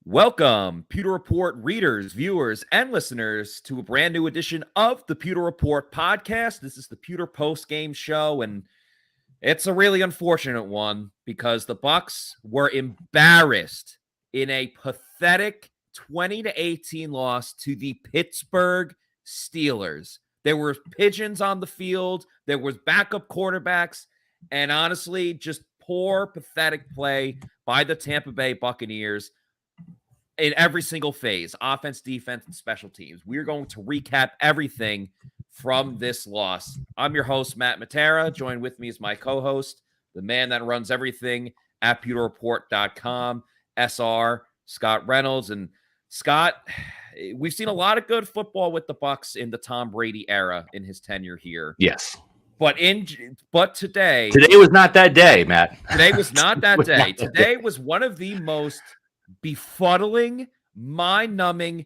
Welcome, Pewter Report readers, viewers, and listeners to a brand new edition of the Pewter Report podcast. This is the Pewter post-game show, and it's a really unfortunate one because the Bucs were embarrassed in a pathetic 20-18 loss to the Pittsburgh Steelers. There were pigeons on the field, there was backup quarterbacks, and honestly, just poor, pathetic play by the Tampa Bay Buccaneers in every single phase, offense, defense, and special teams. We're going to recap everything from this loss. I'm your host, Matt Matera. Joined with me is my co-host, the man that runs everything at pewterreport.com, SR, Scott Reynolds. And Scott, we've seen a lot of good football with the Bucs in the Tom Brady era in his tenure here. Yes. But today was not that day, Matt. Today was not that day. Today was one of the most befuddling, mind-numbing,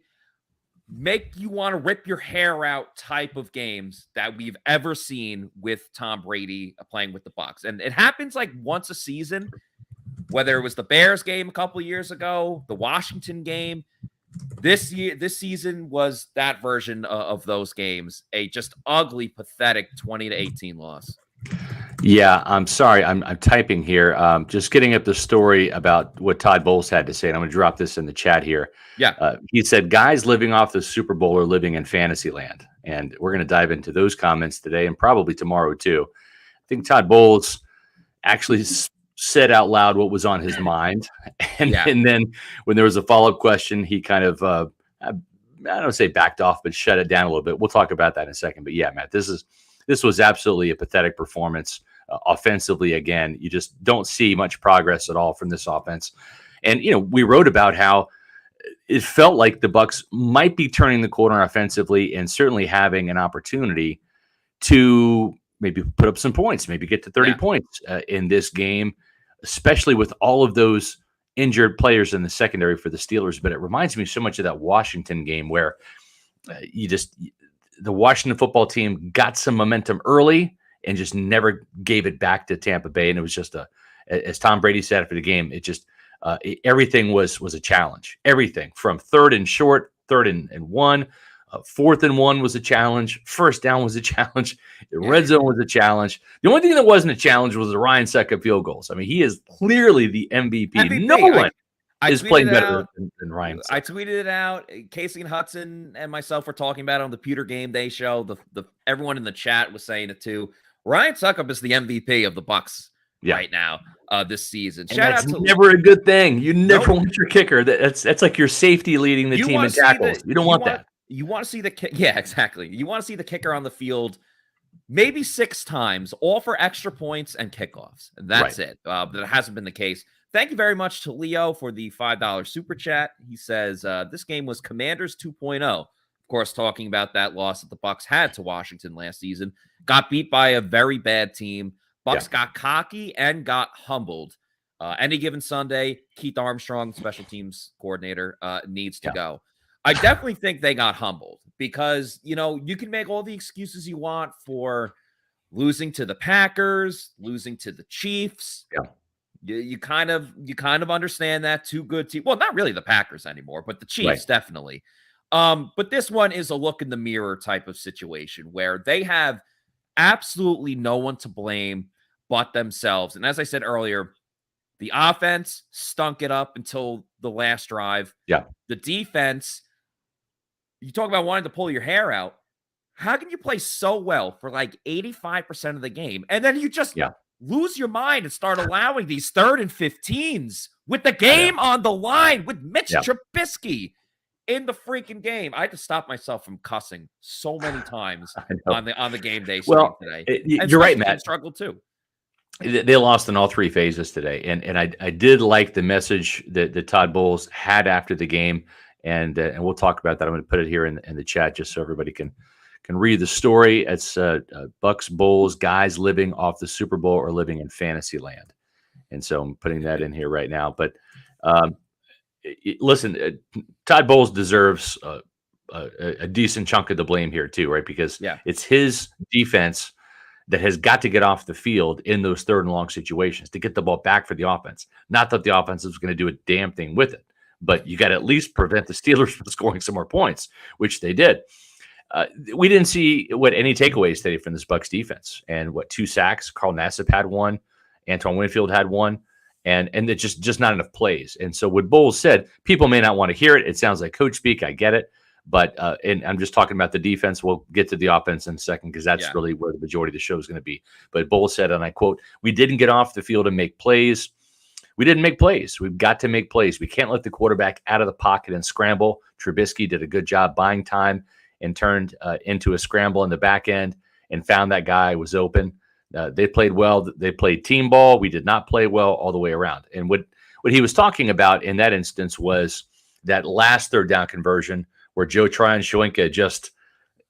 make you want to rip your hair out type of games that we've ever seen with Tom Brady playing with the Bucs. And it happens like once a season, whether it was the Bears game a couple of years ago, the Washington game. This season was that version of those games, a just ugly, pathetic 20-18 loss. Yeah, I'm sorry. I'm typing here. Just getting up the story about what Todd Bowles had to say, and I'm going to drop this in the chat here. Yeah. He said, guys living off the Super Bowl are living in fantasy land. And we're going to dive into those comments today and probably tomorrow too. I think Todd Bowles actually said out loud what was on his mind. And then when there was a follow-up question, he kind of, I don't say backed off, but shut it down a little bit. We'll talk about that in a second. But yeah, Matt, this was absolutely a pathetic performance. Offensively, again, you just don't see much progress at all from this offense. And, we wrote about how it felt like the Bucs might be turning the corner offensively and certainly having an opportunity to maybe put up some points, maybe get to 30 points in this game, especially with all of those injured players in the secondary for the Steelers. But it reminds me so much of that Washington game where the Washington football team got some momentum early and just never gave it back to Tampa Bay. And it was just as Tom Brady said after the game, it just everything was a challenge. Everything from third and short, third and one, fourth and one was a challenge. First down was a challenge. The red zone was a challenge. The only thing that wasn't a challenge was the Ryan Suckup field goals. I mean, he is clearly the MVP. No one is playing better than Ryan Suckup. I tweeted it out. Casey and Hudson and myself were talking about it on the Pewter Game Day show. The everyone in the chat was saying it too. Ryan Suckup is the MVP of the Bucs right now this season. Shout out to never a good thing. You never want your kicker. That's like your safety leading the team in tackles. You don't want that. You want to see yeah, exactly. You want to see the kicker on the field maybe 6 times, all for extra points and kickoffs. And that's it. But it hasn't been the case. Thank you very much to Leo for the $5 super chat. He says, this game was Commanders 2.0. Of course, talking about that loss that the Bucs had to Washington last season. Got beat by a very bad team. Bucs got cocky and got humbled. Any given Sunday, Keith Armstrong, special teams coordinator, needs to go. I definitely think they got humbled because, you can make all the excuses you want for losing to the Packers, losing to the Chiefs. Yeah. You kind of understand that. Two good teams. Well, not really the Packers anymore, but the Chiefs definitely. But this one is a look in the mirror type of situation where they have absolutely no one to blame but themselves. And as I said earlier, the offense stunk it up until the last drive. Yeah. The defense, you talk about wanting to pull your hair out. How can you play so well for like 85% of the game? And then you just lose your mind and start allowing these 3rd and 15s with the game on the line with Mitch Trubisky in the freaking game. I had to stop myself from cussing so many times on the game day stream today. You're right, Matt. Struggled too. They lost in all 3 phases today, and I did like the message that Todd Bowles had after the game, and we'll talk about that. I'm going to put it here in the chat just so everybody can read the story. It's Bucs Bowles, guys living off the Super Bowl or living in fantasy land, and so I'm putting that in here right now. But listen, Todd Bowles deserves a decent chunk of the blame here too, right? Because it's his defense that has got to get off the field in those 3rd and long situations to get the ball back for the offense. Not that the offense is going to do a damn thing with it, but you got to at least prevent the Steelers from scoring some more points, which they did. We didn't see any takeaways today from this Bucs defense, and 2 sacks. Carl Nassib had 1, Antoine Winfield had 1, and it's just not enough plays. And so what Bowles said, people may not want to hear it. It sounds like coach speak. I get it. But and I'm just talking about the defense. We'll get to the offense in a second because that's really where the majority of the show is going to be. But Bowles said, and I quote, "We didn't get off the field and make plays. We didn't make plays. We've got to make plays. We can't let the quarterback out of the pocket and scramble." Trubisky did a good job buying time and turned into a scramble in the back end and found that guy was open. They played well. They played team ball. We did not play well all the way around. And what he was talking about in that instance was that last third down conversion where Joe Tryon-Shoyinka just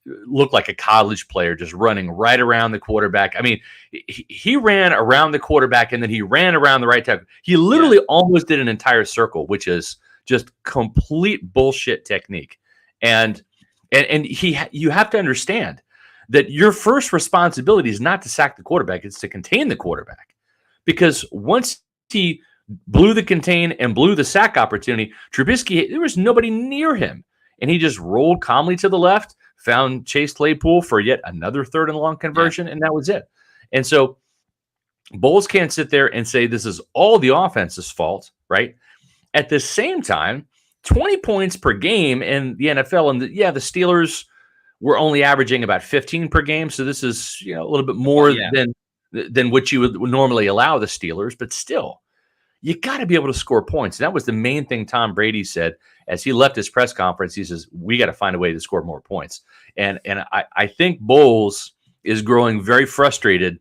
looked like a college player, just running right around the quarterback. I mean, he ran around the quarterback and then he ran around the right tackle. He literally almost did an entire circle, which is just complete bullshit technique. And you have to understand that your first responsibility is not to sack the quarterback, it's to contain the quarterback. Because once he blew the contain and blew the sack opportunity, Trubisky, there was nobody near him. And he just rolled calmly to the left, found Chase Claypool for yet another 3rd and long conversion, and that was it. And so Bowles can't sit there and say this is all the offense's fault, right? At the same time, 20 points per game in the NFL, and the Steelers were only averaging about 15 per game, so this is a little bit more than what you would normally allow the Steelers, but still, you got to be able to score points. And that was the main thing Tom Brady said as he left his press conference. He says, we got to find a way to score more points. And I think Bowles is growing very frustrated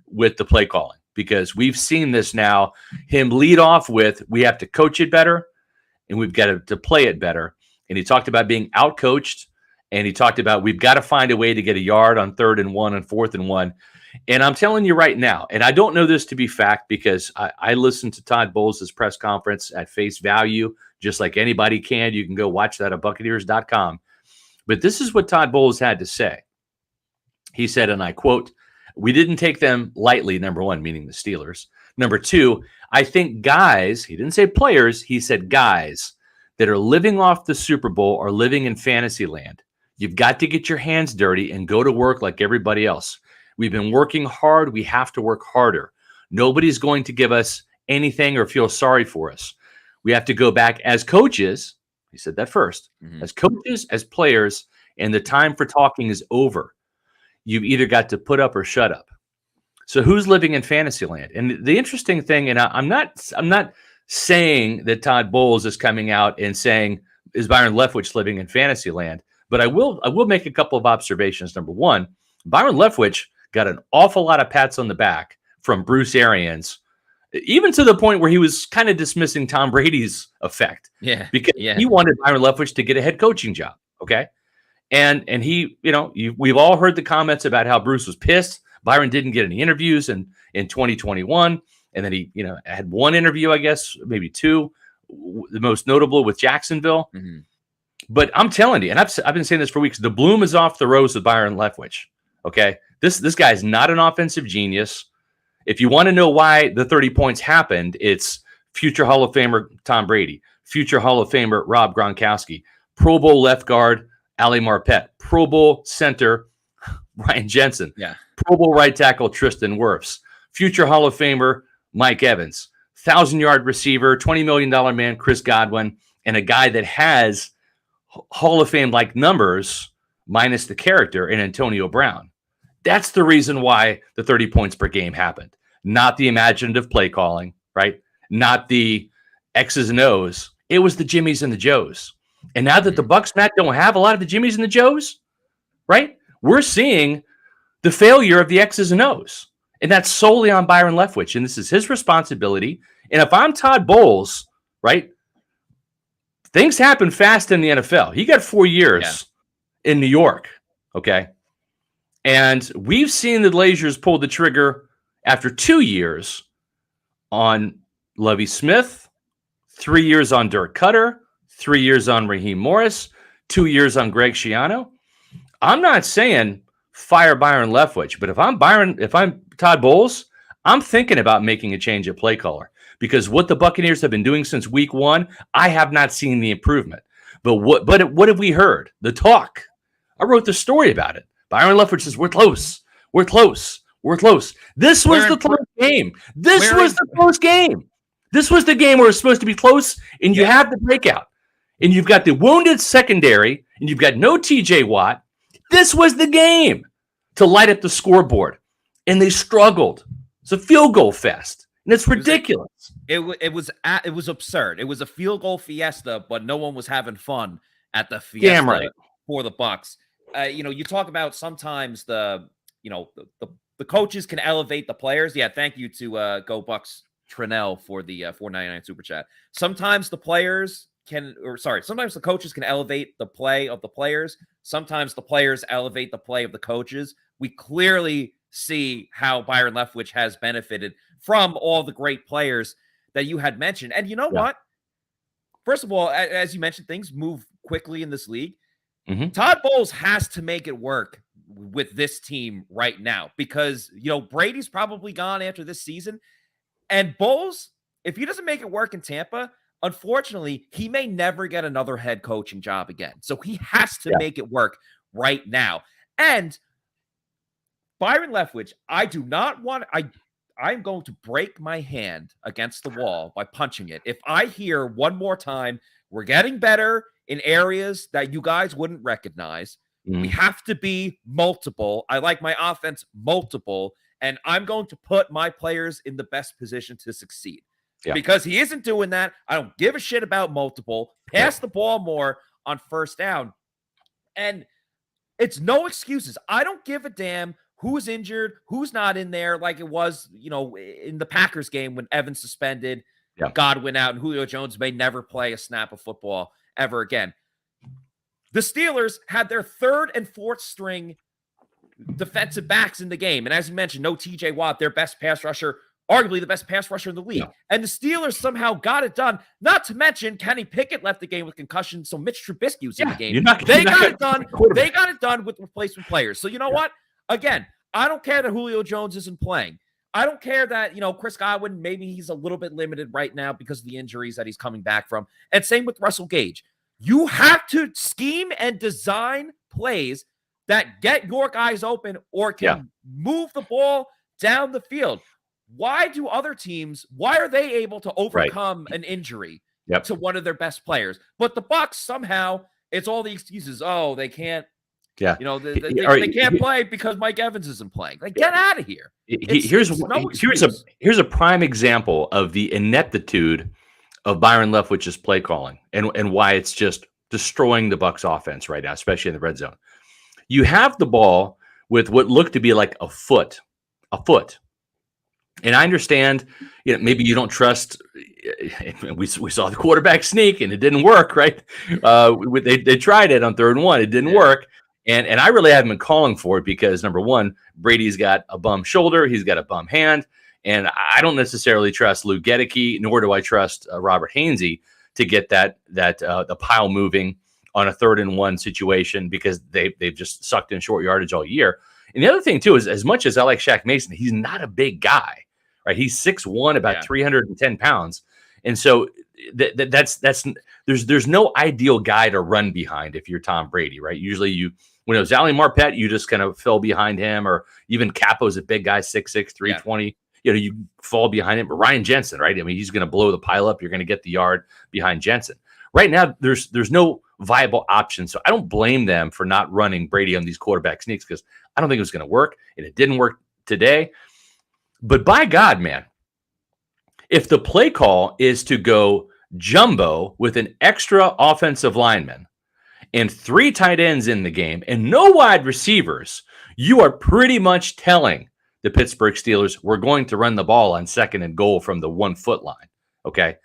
with the play calling because we've seen this now, him lead off with, we have to coach it better and we've got to play it better. And he talked about being out-coached, and he talked about we've got to find a way to get a yard on 3rd and 1 and 4th and 1. And I'm telling you right now, and I don't know this to be fact because I listened to Todd Bowles' press conference at face value, just like anybody can. You can go watch that at Buccaneers.com. But this is what Todd Bowles had to say. He said, and I quote, "We didn't take them lightly, number one," meaning the Steelers. Number two, I think guys, he didn't say players, he said guys that are living off the Super Bowl are living in fantasy land. You've got to get your hands dirty and go to work like everybody else. We've been working hard. We have to work harder. Nobody's going to give us anything or feel sorry for us. We have to go back as coaches. He said that first. As coaches, as players, and the time for talking is over. You've either got to put up or shut up. So who's living in fantasy land? And the interesting thing, and I'm not saying that Todd Bowles is coming out and saying, is Byron Leftwich living in fantasy land? But I will make a couple of observations. Number one, Byron Leftwich got an awful lot of pats on the back from Bruce Arians, even to the point where he was kind of dismissing Tom Brady's effect. Because he wanted Byron Leftwich to get a head coaching job. Okay. And he, we've all heard the comments about how Bruce was pissed. Byron didn't get any interviews in 2021. And then he, had one interview, I guess, maybe two, the most notable with Jacksonville. But I'm telling you, and I've been saying this for weeks, the bloom is off the rose with Byron Leftwich. Okay. This guy is not an offensive genius. If you want to know why the 30 points happened, it's future Hall of Famer Tom Brady, future Hall of Famer Rob Gronkowski, Pro Bowl left guard Ali Marpet, Pro Bowl center Ryan Jensen, Pro Bowl right tackle Tristan Wirfs, future Hall of Famer Mike Evans, 1,000-yard receiver, $20 million man Chris Godwin, and a guy that has Hall of Fame-like numbers minus the character in Antonio Brown. That's the reason why the 30 points per game happened, not the imaginative play calling, right? Not the X's and O's. It was the Jimmies and the Joes. And now that the Bucs, Matt, don't have a lot of the Jimmies and the Joes, right? We're seeing the failure of the X's and O's. And that's solely on Byron Leftwich. And this is his responsibility. And if I'm Todd Bowles, right, things happen fast in the NFL. He got 4 years in New York, okay? And we've seen the Glazers pull the trigger after 2 years on Lovie Smith, 3 years on Dirk Cutter, 3 years on Raheem Morris, 2 years on Greg Schiano. I'm not saying fire Byron Leftwich, but if I'm Todd Bowles, I'm thinking about making a change at play caller because what the Buccaneers have been doing since week 1, I have not seen the improvement. But what have we heard? The talk. I wrote the story about it. Byron Leftwich says, we're close. We're close. We're close. This was the close game. This was the close game. This was the game where it's supposed to be close, and you have the breakout. And you've got the wounded secondary, and you've got no TJ Watt. This was the game to light up the scoreboard. And they struggled. It's a field goal fest. And it's ridiculous. It was absurd. It was a field goal fiesta, but no one was having fun at the fiesta for the Bucs. You talk about sometimes the coaches can elevate the players. Yeah, thank you to Go Bucs Trinell for the $4.99 super chat. Sometimes the coaches can elevate the play of the players. Sometimes the players elevate the play of the coaches. We clearly see how Byron Leftwich has benefited from all the great players that you had mentioned. And you know what? First of all, as you mentioned, things move quickly in this league. Mm-hmm. Todd Bowles has to make it work with this team right now because, Brady's probably gone after this season. And Bowles, if he doesn't make it work in Tampa, unfortunately, he may never get another head coaching job again. So he has to make it work right now. And Byron Leftwich, I do not want I'm going to break my hand against the wall by punching it. If I hear one more time, we're getting better in areas that you guys wouldn't recognize. We have to be multiple. I like my offense multiple, and I'm going to put my players in the best position to succeed. Because he isn't doing that. I don't give a shit about multiple. Pass the ball more on first down. And it's no excuses. I don't give a damn who's injured, who's not in there, like it was, in the Packers game when Evans suspended, Godwin out, and Julio Jones may never play a snap of football ever again. The Steelers had their third and fourth string defensive backs in the game. And as you mentioned, no TJ Watt, their best pass rusher, arguably the best pass rusher in the league. And the Steelers somehow got it done. Not to mention Kenny Pickett left the game with concussion, so Mitch Trubisky was in the game. They got it done. They got it done with replacement players. So you know what? Again, I don't care that Julio Jones isn't playing. I don't care that, Chris Godwin, maybe he's a little bit limited right now because of the injuries that he's coming back from. And same with Russell Gage. You have to scheme and design plays that get your guys open or can move the ball down the field. Why are they able to overcome an injury to one of their best players? But the Bucs, somehow, it's all the excuses. Oh, they can't. They can't play because Mike Evans isn't playing. Like, get out of here. Here's a prime example of the ineptitude of Byron Leftwich's play calling and why it's just destroying the Bucs offense right now, especially in the red zone. You have the ball with what looked to be like a foot. And I understand, maybe you don't trust. We saw the quarterback sneak and it didn't work, right? They tried it on 3rd and 1. It didn't work. And I really haven't been calling for it because, number one, Brady's got a bum shoulder. He's got a bum hand. And I don't necessarily trust Lou Gedeke, nor do I trust Robert Hainsey to get the pile moving on a 3rd and 1 situation because they've just sucked in short yardage all year. And the other thing, too, is as much as I like Shaq Mason, he's not a big guy, right? He's 6'1", about 310 pounds. And so there's no ideal guy to run behind if you're Tom Brady, right? Usually when it was Ali Marpet, you just kind of fell behind him, or even Capo's a big guy, 6'6", 320. You fall behind him. But Ryan Jensen, right? I mean, he's going to blow the pile up. You're going to get the yard behind Jensen. Right now, there's no viable option. So I don't blame them for not running Brady on these quarterback sneaks because I don't think it was going to work, and it didn't work today. But by God, man, if the play call is to go jumbo with an extra offensive lineman and 3 tight ends in the game and no wide receivers, you are pretty much telling the Pittsburgh Steelers we're going to run the ball on 2nd and goal from the 1 foot line. Okay.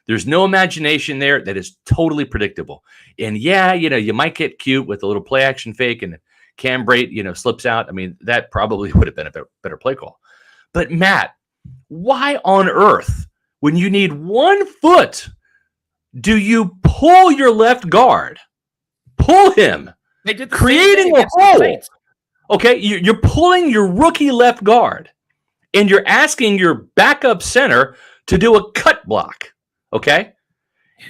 There's no imagination there. That is totally predictable. And you might get cute with a little play action fake and Cam Brate, slips out. I mean, that probably would have been a better play call. But Matt, why on earth, when you need 1 foot, do you pull your left guard? Pull him. They did creating a hole. Okay, you're pulling your rookie left guard. and you're asking your backup center to do a cut block. Okay.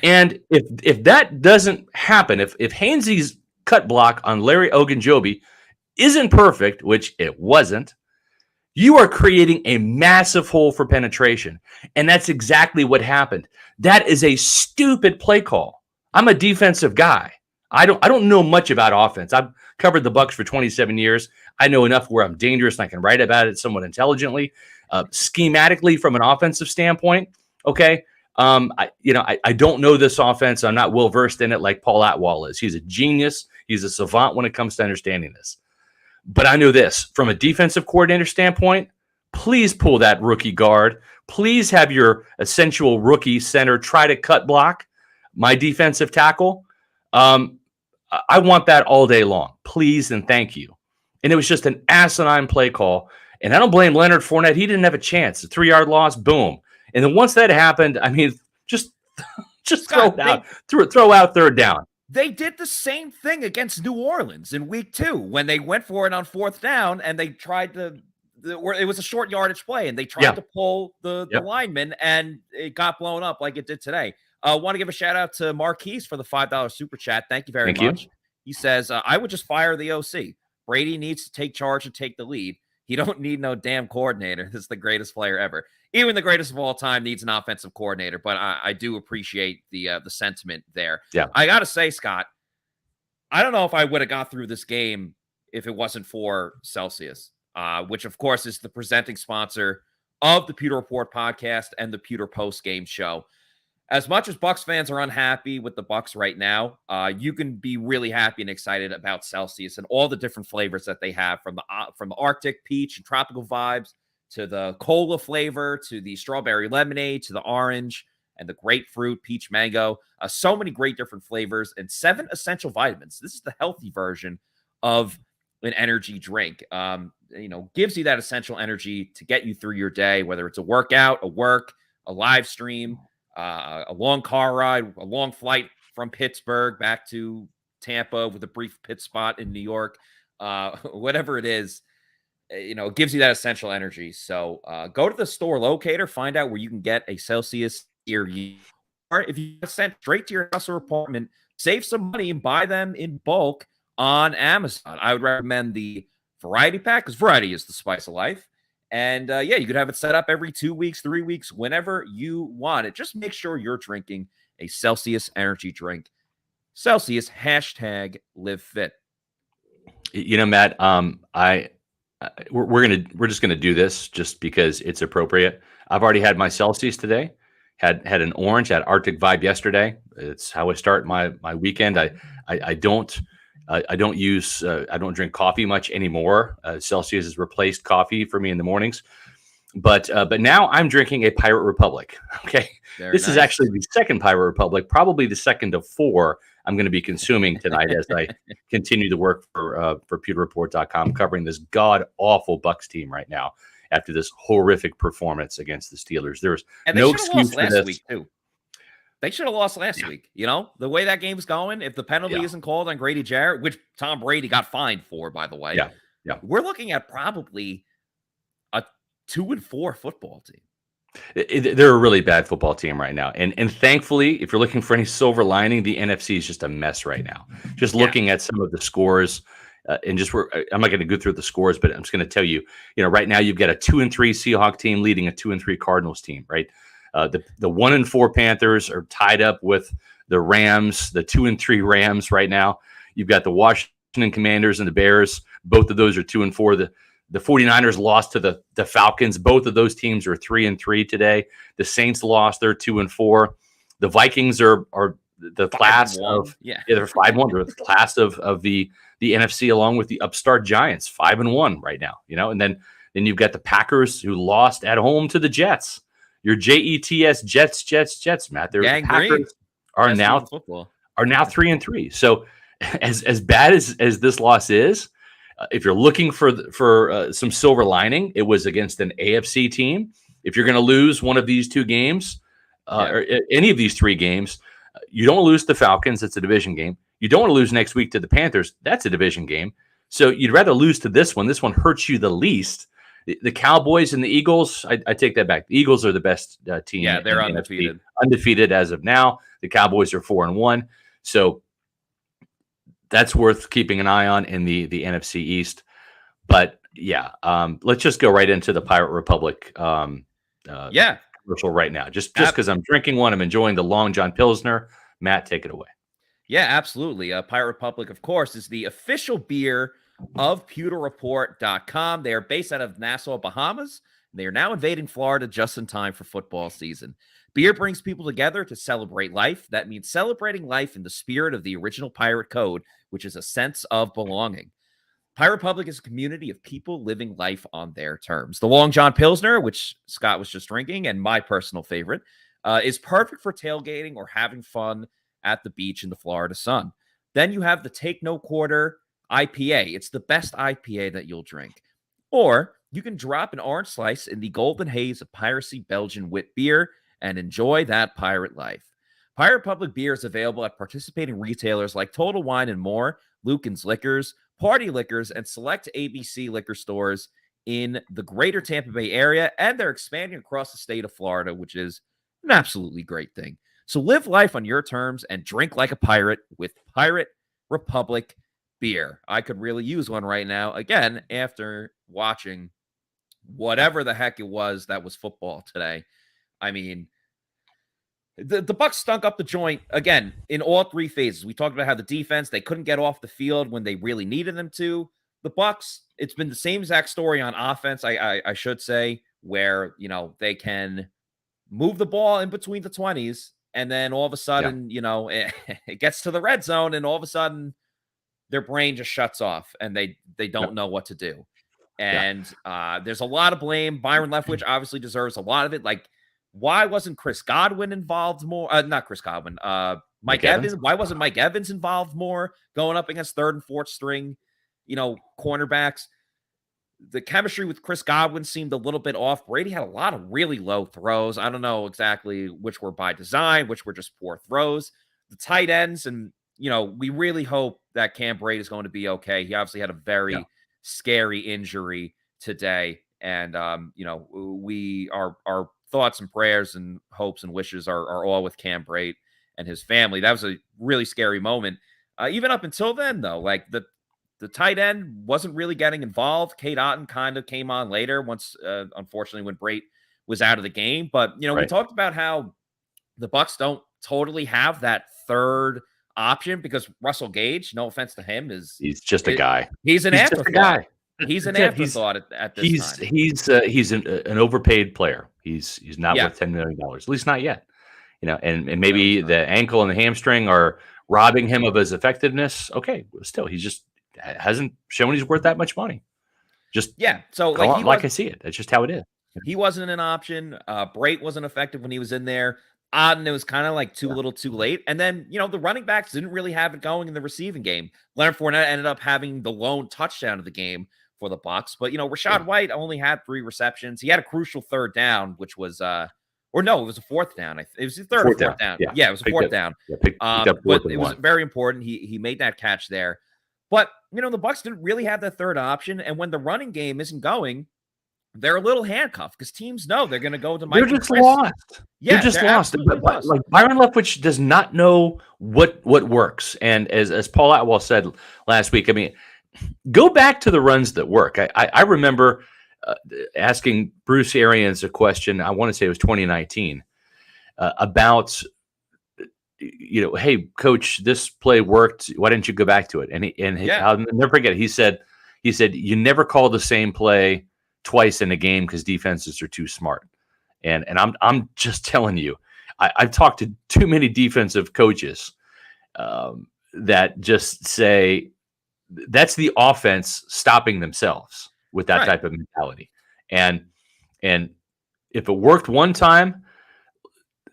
And if that doesn't happen, if Hainsey's cut block on Larry Ogunjobi isn't perfect, which it wasn't, you are creating a massive hole for penetration. And that's exactly what happened. That is a stupid play call. I'm a defensive guy. I don't know much about offense. I've covered the Bucs for 27 years. I know enough where I'm dangerous and I can write about it somewhat intelligently. Schematically, from an offensive standpoint, okay, I don't know this offense. I'm not well versed in it like Paul Atwall is. He's a genius. He's a savant when it comes to understanding this. But I know this from a defensive coordinator standpoint. Please pull that rookie guard. Please have your essential rookie center try to cut block my defensive tackle. I want that all day long. Please and thank you. And it was just an asinine play call. And I don't blame Leonard Fournette. He didn't have a chance. A 3-yard loss, boom. And then once that happened, I mean, just Scott, throw out third down. They did the same thing against New Orleans in week 2 when they went for it on 4th down and they tried to. It was a short yardage play and they tried to pull the lineman and it got blown up like it did today. I want to give a shout out to Marquise for the $5 super chat. Thank you very much. He says, I would just fire the OC. Brady needs to take charge and take the lead. He don't need no damn coordinator. This is the greatest player ever. Even the greatest of all time needs an offensive coordinator, but I do appreciate the sentiment there. Yeah. I got to say, Scott, I don't know if I would have got through this game if it wasn't for Celsius, which, of course, is the presenting sponsor of the Pewter Report podcast and the Pewter Post Game Show. As much as Bucs fans are unhappy with the Bucs right now, you can be really happy and excited about Celsius and all the different flavors that they have, from the Arctic peach and tropical vibes to the cola flavor to the strawberry lemonade to the orange and the grapefruit, peach mango. So many great different flavors and 7 essential vitamins. This is the healthy version of an energy drink. Gives you that essential energy to get you through your day, whether it's a workout, a work, a live stream, a long car ride, a long flight from Pittsburgh back to Tampa with a brief pit spot in New York, whatever it is, it gives you that essential energy. So go to the store locator, find out where you can get a Celsius or if you get sent straight to your house or apartment, save some money and buy them in bulk on Amazon. I would recommend the variety pack because variety is the spice of life. And you could have it set up every 2 weeks, 3 weeks, whenever you want it. Just make sure you're drinking a Celsius energy drink. Celsius, #live fit. Matt, we're just gonna do this just because it's appropriate. I've already had my Celsius today. Had an orange, had Arctic vibe yesterday. It's how I start my weekend. I don't drink coffee much anymore. Celsius has replaced coffee for me in the mornings, but now I'm drinking a Pirate Republic. Okay, this is actually the second Pirate Republic, probably the second of 4 I'm going to be consuming tonight as I continue to work for PewterReport.com, covering this god awful Bucs team right now after this horrific performance against the Steelers. There's no excuse for this. Week too. They should have lost last week. The way that game's going, if the penalty isn't called on Grady Jarrett, which Tom Brady got fined for, by the way, we're looking at probably a 2-4 football team. They're a really bad football team right now. And thankfully, if you're looking for any silver lining, the NFC is just a mess right now. Just looking at some of the scores I'm not going to go through the scores, but I'm just going to tell you, right now you've got a 2-3 Seahawks team leading a 2-3 Cardinals team, right? The 1-4 Panthers are tied up with the Rams, the 2-3 Rams right now. You've got the Washington Commanders and the Bears. Both of those are 2-4. The 49ers lost to the Falcons. Both of those teams are 3-3 today. The Saints lost. They're 2-4. The Vikings are the class of they're 5-1. They're the class of the NFC along with the upstart Giants, 5-1 right now. And then you've got the Packers who lost at home to the Jets. Your Jets, Jets, Matt. Their Packers are now 3-3. So as bad as this loss is, if you're looking for some silver lining, it was against an AFC team. If you're going to lose one of these 2 games, or any of these 3 games, you don't lose to the Falcons. It's a division game. You don't want to lose next week to the Panthers. That's a division game. So you'd rather lose to this one. This one hurts you the least The Cowboys and the Eagles, I take that back. The Eagles are the best team. Yeah, they're in the undefeated. NFC, undefeated as of now. The Cowboys are 4-1. So that's worth keeping an eye on in the NFC East. But yeah, let's just go right into the Pirate Republic commercial right now. Just because I'm drinking one, I'm enjoying the Long John Pilsner. Matt, take it away. Yeah, absolutely. Pirate Republic, of course, is the official beer of PewterReport.com. They are based out of Nassau, Bahamas. They are now invading Florida just in time for football season. Beer brings people together to celebrate life. That means celebrating life in the spirit of the original pirate code, which is a sense of belonging. Pirate Republic is a community of people living life on their terms. The Long John Pilsner, which Scott was just drinking, and my personal favorite, is perfect for tailgating or having fun at the beach in the Florida sun. Then you have the Take No Quarter IPA. It's the best IPA that you'll drink. Or you can drop an orange slice in the golden haze of Piracy Belgian wit beer and enjoy that pirate life. Pirate Republic beer is available at participating retailers like Total Wine and More, Lucan's Liquors, Party Liquors, and select ABC liquor stores in the greater Tampa Bay area, and they're expanding across the state of Florida, which is an absolutely great thing. So live life on your terms and drink like a pirate with Pirate Republic beer. I could really use one right now, again, after watching whatever the heck it was that was football today. I mean, the Bucs stunk up the joint, again, in all three phases. We talked about how the defense, they couldn't get off the field when they really needed them to. The Bucs, it's been the same exact story on offense, I should say, where, they can move the ball in between the 20s, and then all of a sudden, it gets to the red zone, and all of a sudden their brain just shuts off, and they don't know what to do. And there's a lot of blame. Byron Leftwich obviously deserves a lot of it. Like, why wasn't Chris Godwin involved more? Not Chris Godwin. Mike Evans. Why wasn't Mike Evans involved more going up against third and fourth string, cornerbacks? The chemistry with Chris Godwin seemed a little bit off. Brady had a lot of really low throws. I don't know exactly which were by design, which were just poor throws. The tight ends, and we really hope that Cam Brady is going to be okay. He obviously had a very scary injury today, and we our thoughts and prayers and hopes and wishes are all with Cam Brady and his family. That was a really scary moment. Even up until then, though, like the tight end wasn't really getting involved. Kate Otten kind of came on later once, unfortunately, when Brady was out of the game. But, we talked about how the Bucs don't totally have that third option because Russell Gage, no offense to him, he's just a guy. He's an afterthought. He's an afterthought at this time. He's an overpaid player. He's not worth $10 million, at least not yet. And maybe the ankle and the hamstring are robbing him of his effectiveness. Okay, still, he just hasn't shown he's worth that much money. So like I see it. That's just how it is. He wasn't an option. Brate wasn't effective when he was in there. Otten, it was kind of like a little too late. And then, the running backs didn't really have it going in the receiving game. Leonard Fournette ended up having the lone touchdown of the game for the Bucs. But, Rachaad White only had 3 receptions. He had a crucial third down, which was it was a fourth down. It was the third or fourth down. Yeah, it was a fourth down. But it was very important. He made that catch there. But, the Bucs didn't really have that third option. And when the running game isn't going, they're a little handcuffed because teams know they're going to go to Mike. They're just lost. Yeah, they're just lost. But like Byron Leftwich does not know what works. And as Paul Atwell said last week, I mean, go back to the runs that work. I remember asking Bruce Arians a question. I want to say it was 2019 about, hey, coach, this play worked. Why didn't you go back to it? I'll never forget. He said, you never call the same play twice in a game because defenses are too smart. And I'm just telling you, I've talked to too many defensive coaches that just say that's the offense stopping themselves with that type of mentality. And if it worked one time,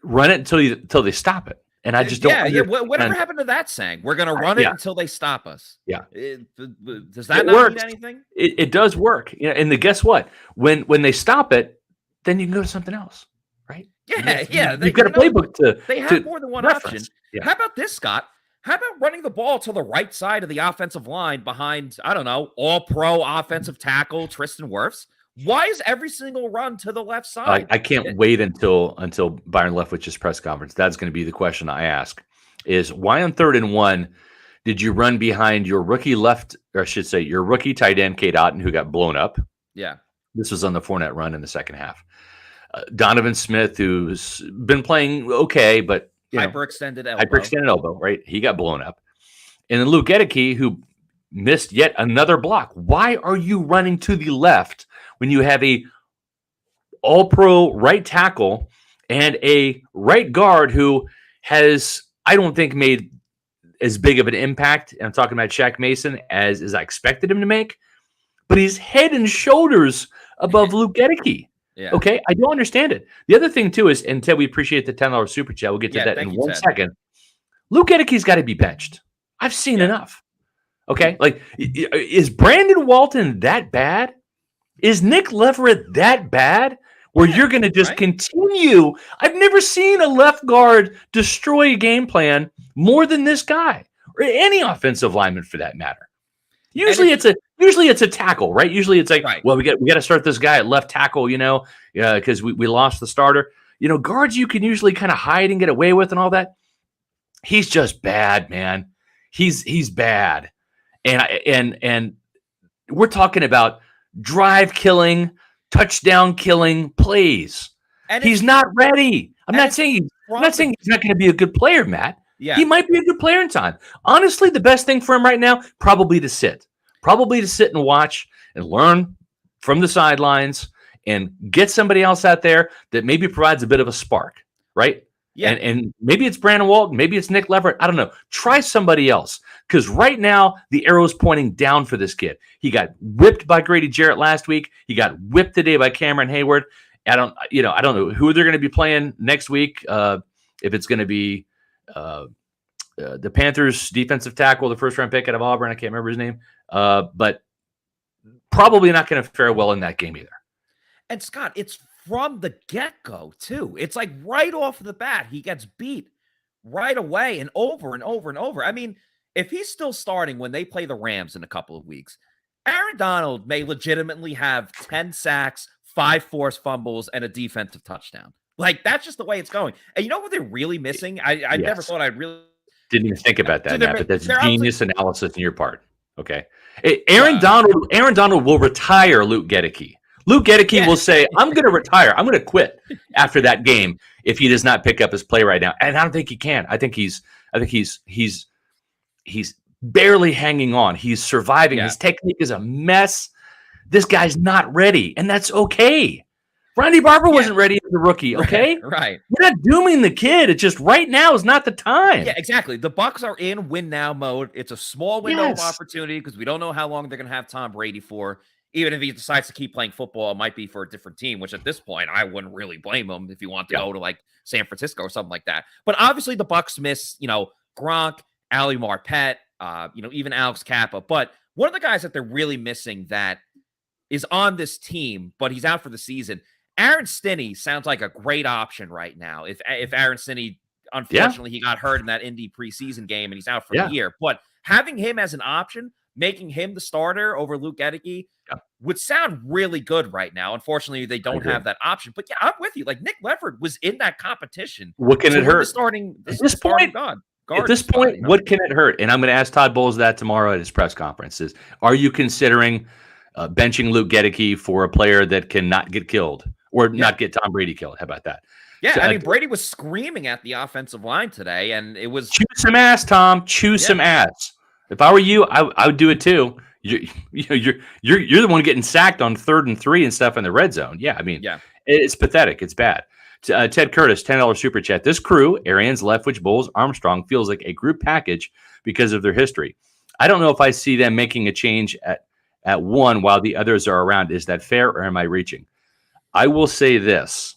run it until they stop it. And I just don't. Whatever happened to that saying? We're going to run it until they stop us. Yeah. Does that not mean anything? It does work. And guess what? When they stop it, then you can go to something else, right? Yeah. You've got a playbook to. They have more than one reference. option. Yeah. How about this, Scott? How about running the ball to the right side of the offensive line behind, I don't know, all-pro offensive tackle Tristan Wirfs? Why is every single run to the left side? I can't wait until Byron Leftwich's press conference. That's going to be the question I ask: is why on 3rd and 1 did you run behind your rookie your rookie tight end Kate Otten, who got blown up? Yeah, this was on the Fournette run in the second half. Donovan Smith, who's been playing okay, but hyperextended elbow, right? He got blown up. And then Luke Gedeke, who missed yet another block. Why are you running to the left when you have a all-pro right tackle and a right guard who has, I don't think, made as big of an impact, and I'm talking about Shaq Mason, as I expected him to make, but he's head and shoulders above Luke Gedeke. Yeah. Okay, I don't understand it. The other thing, too, is, and Ted, we appreciate the $10 super chat. We'll get to that in one second. Luke Gedeke's got to be benched. I've seen enough. Okay, like, is Brandon Walton that bad? Is Nick Leverett that bad? Where you're going to just continue? I've never seen a left guard destroy a game plan more than this guy, or any offensive lineman for that matter. Usually it's a tackle, right? Usually it's like, well, we got to start this guy at left tackle, because we lost the starter. Guards you can usually kind of hide and get away with and all that. He's just bad, man. He's bad, and we're talking about drive killing, touchdown killing plays. And he's not ready. I'm not saying he's not going to be a good player, Matt. Yeah. He might be a good player in time. Honestly, the best thing for him right now, probably to sit and watch and learn from the sidelines and get somebody else out there that maybe provides a bit of a spark, right? Yeah. And maybe it's Brandon Walton, maybe it's Nick Leverett. I don't know. Try somebody else, because right now the arrow's pointing down for this kid. He got whipped by Grady Jarrett last week. He got whipped today by Cameron Hayward. I don't know who they're going to be playing next week. If it's going to be the Panthers defensive tackle, the first round pick out of Auburn. I can't remember his name, but probably not going to fare well in that game either. And Scott, it's from the get-go too. It's like right off the bat, he gets beat right away and over and over and over. I mean, if he's still starting when they play the Rams in a couple of weeks, Aaron Donald may legitimately have 10 sacks, 5 forced fumbles, and a defensive touchdown. Like, that's just the way it's going. And you know what they're really missing? I never thought I'd really... Didn't even think about that, Matt, but that's genius analysis on your part. Okay. Aaron Donald will retire Luke Gedeke. Luke Gedeke will say, I'm going to retire. I'm going to quit after that game if he does not pick up his play right now. And I don't think he can. I think he's barely hanging on. He's surviving. His technique is a mess. This guy's not ready, and that's okay. Ronnie Barber wasn't ready as a rookie, okay? Right. We're not dooming the kid. It's just right now is not the time. Yeah, exactly. The Bucs are in win now mode. It's a small window of opportunity because we don't know how long they're going to have Tom Brady for. Even if he decides to keep playing football, it might be for a different team, which at this point, I wouldn't really blame him if he wanted to go to like San Francisco or something like that. But obviously the Bucs miss, Gronk, Ali Marpet, even Alex Kappa. But one of the guys that they're really missing that is on this team, but he's out for the season, Aaron Stinney sounds like a great option right now. If Aaron Stinney, unfortunately, he got hurt in that Indy preseason game and he's out for the year. But having him as an option, making him the starter over Luke Gedeke would sound really good right now. Unfortunately, they don't have that option. But yeah, I'm with you. Like Nick Leverett was in that competition. What can it hurt? At this point, what can it hurt? And I'm going to ask Todd Bowles that tomorrow at his press conferences. Are you considering benching Luke Gedeke for a player that cannot get killed or not get Tom Brady killed? How about that? Yeah, I mean, Brady was screaming at the offensive line today, and it was chew some ass, Tom. Chew some ass. If I were you, I would do it too. You're the one getting sacked on 3rd and 3 and stuff in the red zone. Yeah, I mean, it's pathetic. It's bad. Ted Curtis, $10 super chat. This crew, Arians, Leftwich, Bowles, Armstrong, feels like a group package because of their history. I don't know if I see them making a change at one while the others are around. Is that fair, or am I reaching? I will say this.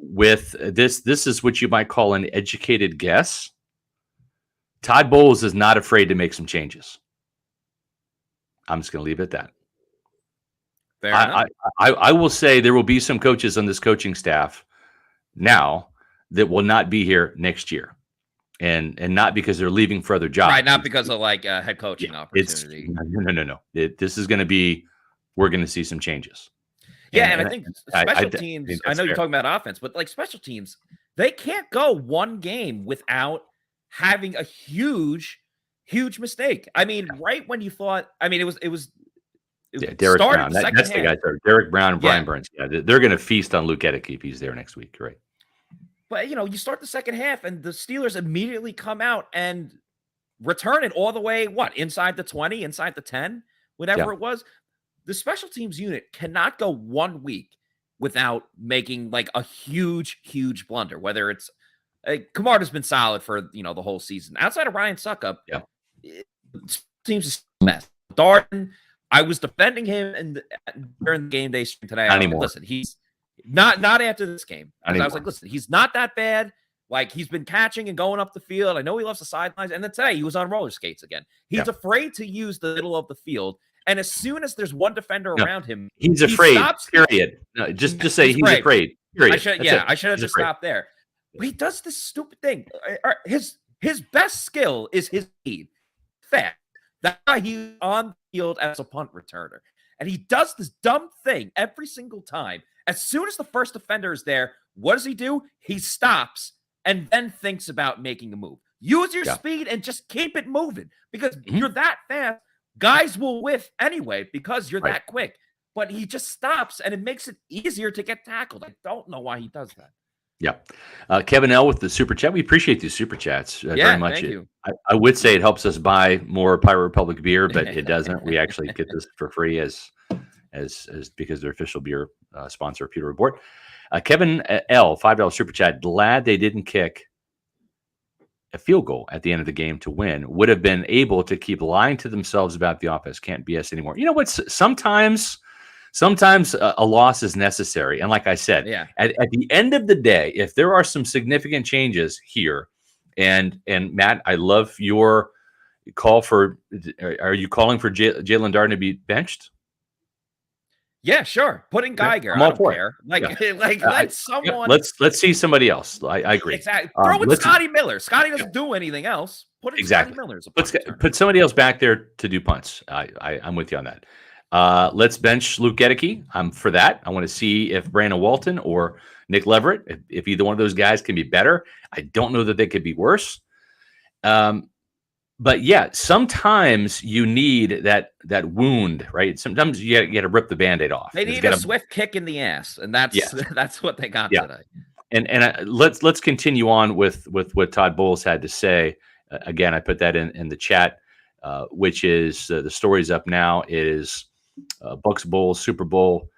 With this is what you might call an educated guess. Todd Bowles is not afraid to make some changes. I'm just going to leave it at that. Fair enough. I will say there will be some coaches on this coaching staff now that will not be here next year. And not because they're leaving for other jobs. Right, not because of like a head coaching opportunity. No. This is going to be, we're going to see some changes. Yeah, And and I and think I special think teams, I that's know you're fair. talking about offense, but like special teams, they can't go one game without having a huge mistake. I mean, right when you thought, I mean, it Yeah, Derek started Brown. the second That's the half. guy there. Derek Brown and Yeah. Brian Burns. Yeah, they're going to feast on Luke Edeke if he's there next week. Right. But you start the second half and the Steelers immediately come out and return it all the way, what, inside the 20, inside the 10, Yeah. whatever it was. The special teams unit cannot go 1 week without making like a huge blunder. Whether it's Camarda's been solid for the whole season. Outside of Ryan Suckup, Yeah. teams is a mess. Darden, I was defending him during the game day stream today. Not I was like, anymore. listen, he's not after this game. Not Because I was anymore. like, listen, he's not that bad. Like, he's been catching and going up the field. I know he loves the sidelines. And then today he was on roller skates again. He's afraid to use the middle of the field. And as soon as there's one defender around him, he's he afraid. stops. Period. No, just say he's afraid. Period. I should have just stopped there. But he does this stupid thing. His best skill is his speed. Fast. That's why he's on the field as a punt returner. And he does this dumb thing every single time. As soon as the first defender is there, what does he do? He stops and then thinks about making a move. Use your speed and just keep it moving because you're that fast. Guys will whiff anyway because you're that quick. But he just stops and it makes it easier to get tackled. I don't know why he does that. Yeah. Kevin L with the super chat. We appreciate these super chats very much. Thank you. I would say it helps us buy more Pirate Republic beer, but it doesn't. We actually get this for free as because they're official beer sponsor of Pewter Report. Kevin L, $5 super chat. Glad they didn't kick a field goal at the end of the game to win. Would have been able to keep lying to themselves about the offense. Can't BS anymore. You know what? Sometimes a loss is necessary. And like I said, at the end of the day, if there are some significant changes here, and Matt, I love your call for. Are you calling for Jalen Darden to be benched? Yeah, sure. Putting Geiger. I'm all I don't for care. Let someone. Let's see somebody else. I agree. Exactly. Throw in Scotty Miller. Scotty doesn't do anything else. Put in Scotty Miller as a punt returner. Put somebody else back there to do punts. I'm with you on that. Let's bench Luke Edeke. I'm for that. I want to see if Brandon Walton or Nick Leverett, if either one of those guys can be better. I don't know that they could be worse. But yeah, sometimes you need that wound, right? Sometimes you got to rip the Band-Aid off. They need a swift kick in the ass, and that's what they got today. And let's continue on with what Todd Bowles had to say. Again, I put that in the chat, which is the story's up now. Is Bucs Bowl, Super Bowl.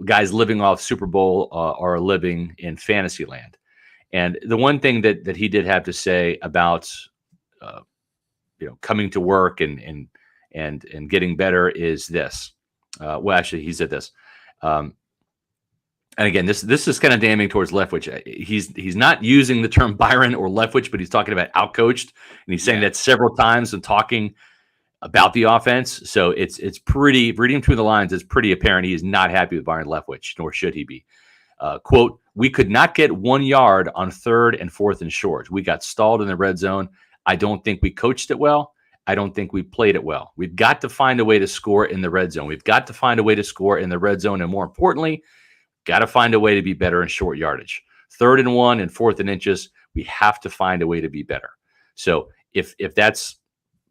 Guys living off Super Bowl are living in fantasy land. And the one thing that he did have to say about coming to work and getting better is this. Well, actually, he said this. And again, this is kind of damning towards Leftwich. He's not using the term Byron or Leftwich, but he's talking about outcoached, and he's saying that several times and talking about the offense. So it's pretty, reading between the lines, it's pretty apparent he is not happy with Byron Leftwich, nor should he be. Quote, "We could not get 1 yard on 3rd and 4th and short. We got stalled in the red zone. I don't think we coached it well. I don't think we played it well. We've got to find a way to score in the red zone. We've got to find a way to score in the red zone. And more importantly, got to find a way to be better in short yardage. 3rd and 1 and 4th and inches, we have to find a way to be better." So if that's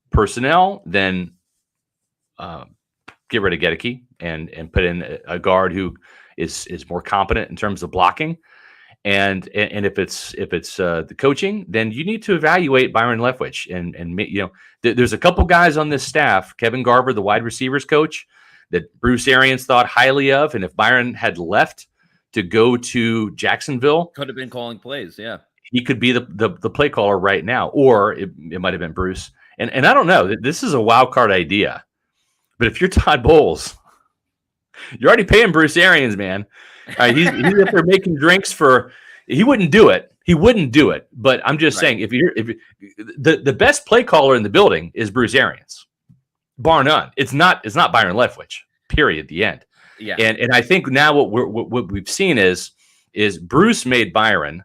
personnel, then get rid of Gedeke and put in a guard who is more competent in terms of blocking. And if it's the coaching, then you need to evaluate Byron Leftwich. And there's a couple guys on this staff, Kevin Garber, the wide receivers coach, that Bruce Arians thought highly of. And if Byron had left to go to Jacksonville, could have been calling plays. Yeah, he could be the play caller right now, or it might have been Bruce. And I don't know. This is a wild card idea, but if you're Todd Bowles, you're already paying Bruce Arians, man. All right, he's up there making drinks for. He wouldn't do it. He wouldn't do it. But I'm just saying, if the best play caller in the building is Bruce Arians, bar none. It's not Byron Leftwich. Period. The end. Yeah. And I think now what we've seen is Bruce made Byron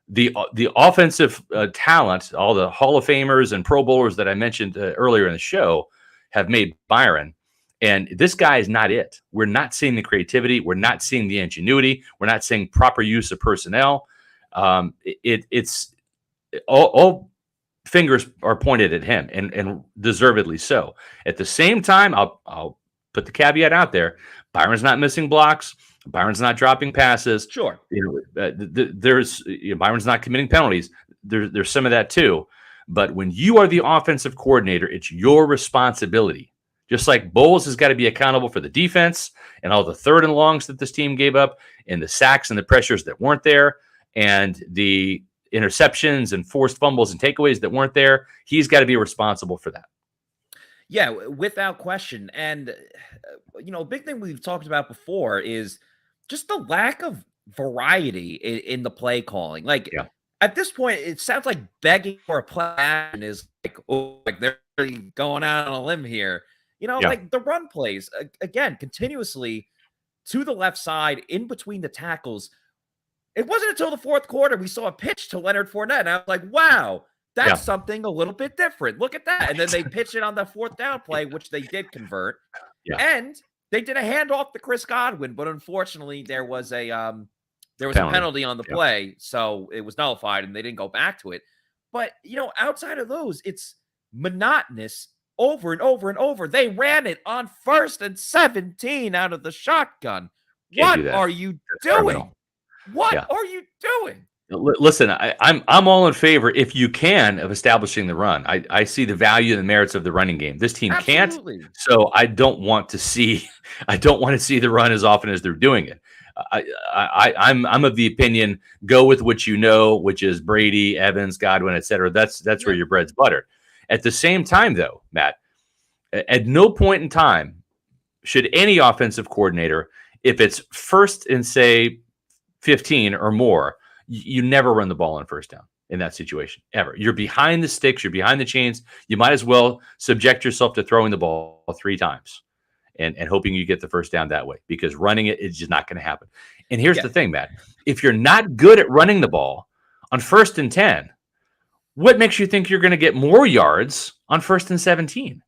the offensive talent. All the Hall of Famers and Pro Bowlers that I mentioned earlier in the show have made Byron. And this guy is not it. We're not seeing the creativity. We're not seeing the ingenuity. We're not seeing proper use of personnel. It's all fingers are pointed at him, and deservedly so. At the same time, I'll put the caveat out there: Byron's not missing blocks. Byron's not dropping passes. Sure. Byron's not committing penalties. There's some of that too. But when you are the offensive coordinator, it's your responsibility. Just like Bowles has got to be accountable for the defense and all the third and longs that this team gave up, and the sacks and the pressures that weren't there, and the interceptions and forced fumbles and takeaways that weren't there. He's got to be responsible for that. Yeah, without question. And, a big thing we've talked about before is just the lack of variety in the play calling. Like, at this point, it sounds like begging for a play action is like they're really going out on a limb here. Like the run plays, again, continuously to the left side in between the tackles. It wasn't until the fourth quarter we saw a pitch to Leonard Fournette, and I was like, wow, that's something a little bit different. Look at that. And then they pitched it on the fourth down play, which they did convert. And they did a handoff to Chris Godwin, but unfortunately there was a penalty on the play, so it was nullified, and they didn't go back to it. But, outside of those, it's monotonous over and over and over. They ran it on 1st and 17 out of the shotgun. What are you doing? What are you doing? Listen, I'm all in favor, if you can, of establishing the run. I see the value and the merits of the running game. This team can't, so I don't want to see the run as often as they're doing it. I'm of the opinion, go with what you know, which is Brady, Evans, Godwin, etc. That's where your bread's buttered. At the same time, though, Matt, at no point in time should any offensive coordinator, if it's 1st and say 15 or more, you never run the ball on 1st down in that situation, ever. You're behind the sticks. You're behind the chains. You might as well subject yourself to throwing the ball 3 times and hoping you get the 1st down that way, because running it is just not going to happen. And here's the thing, Matt. If you're not good at running the ball on 1st and 10, what makes you think you're going to get more yards on 1st and 17?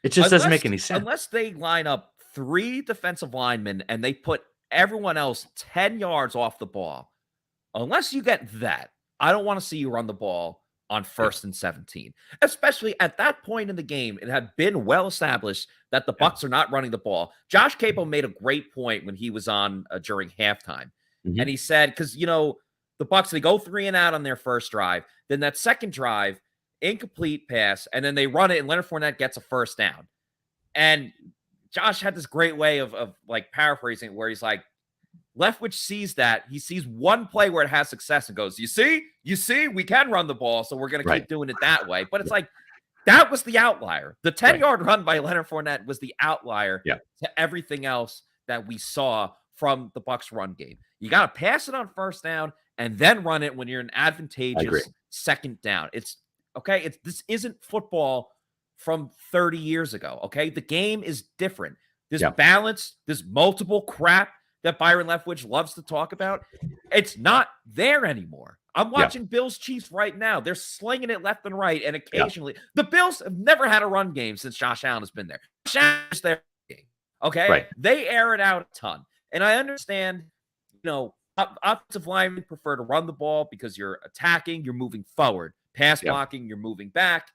It just doesn't make any sense. Unless they line up 3 defensive linemen and they put everyone else 10 yards off the ball. Unless you get that, I don't want to see you run the ball on 1st and 17, especially at that point in the game. It had been well established that the Bucs are not running the ball. Josh Capo made a great point when he was on during halftime. And he said, because, the Bucs, they go 3 and out on their first drive. Then that second drive, incomplete pass, and then they run it, and Leonard Fournette gets a 1st down. And Josh had this great way of like paraphrasing it, where he's like, Leftwich sees that. He sees one play where it has success and goes, you see, we can run the ball, so we're going to keep doing it that way. But it's like, that was the outlier. The 10-yard run by Leonard Fournette was the outlier to everything else that we saw from the Bucs run game. You got to pass it on 1st down and then run it when you're an advantageous 2nd down. It's okay. This isn't football from 30 years ago. Okay. The game is different. This balance, this multiple crap that Byron Leftwich loves to talk about, it's not there anymore. I'm watching Bills Chiefs right now. They're slinging it left and right, and occasionally the Bills have never had a run game since Josh Allen has been there. Josh Allen's their game. Okay, they air it out a ton, and I understand. Offensive linemen prefer to run the ball because you're attacking, you're moving forward. Pass blocking, you're moving back.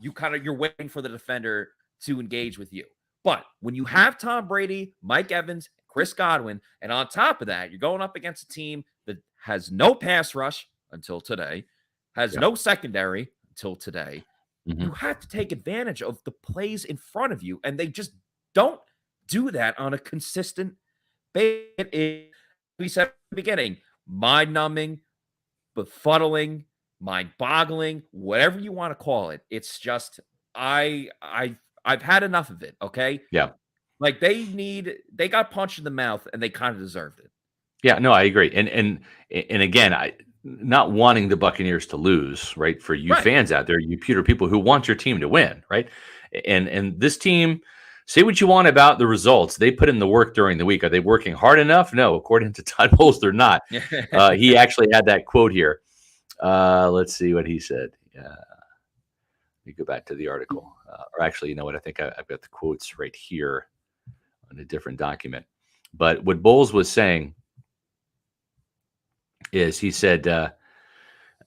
You're waiting for the defender to engage with you. But when you have Tom Brady, Mike Evans, Chris Godwin, and on top of that, you're going up against a team that has no pass rush until today, has no secondary until today. You have to take advantage of the plays in front of you, and they just don't do that on a consistent basis. We said at the beginning, mind-numbing, befuddling, mind-boggling, whatever you want to call it. It's just, I've had enough of it, okay? Yeah. Like they got punched in the mouth and they kind of deserved it. Yeah, no, I agree. And again, not wanting the Buccaneers to lose, right? For you fans out there, you Pewter people who want your team to win, right? And this team, say what you want about the results. They put in the work during the week. Are they working hard enough? No, according to Todd Bowles, they're not. He actually had that quote here. Let's see what he said. me go back to the article. Or actually, you know what? I think I've got the quotes right here on a different document. But what Bowles was saying is he said,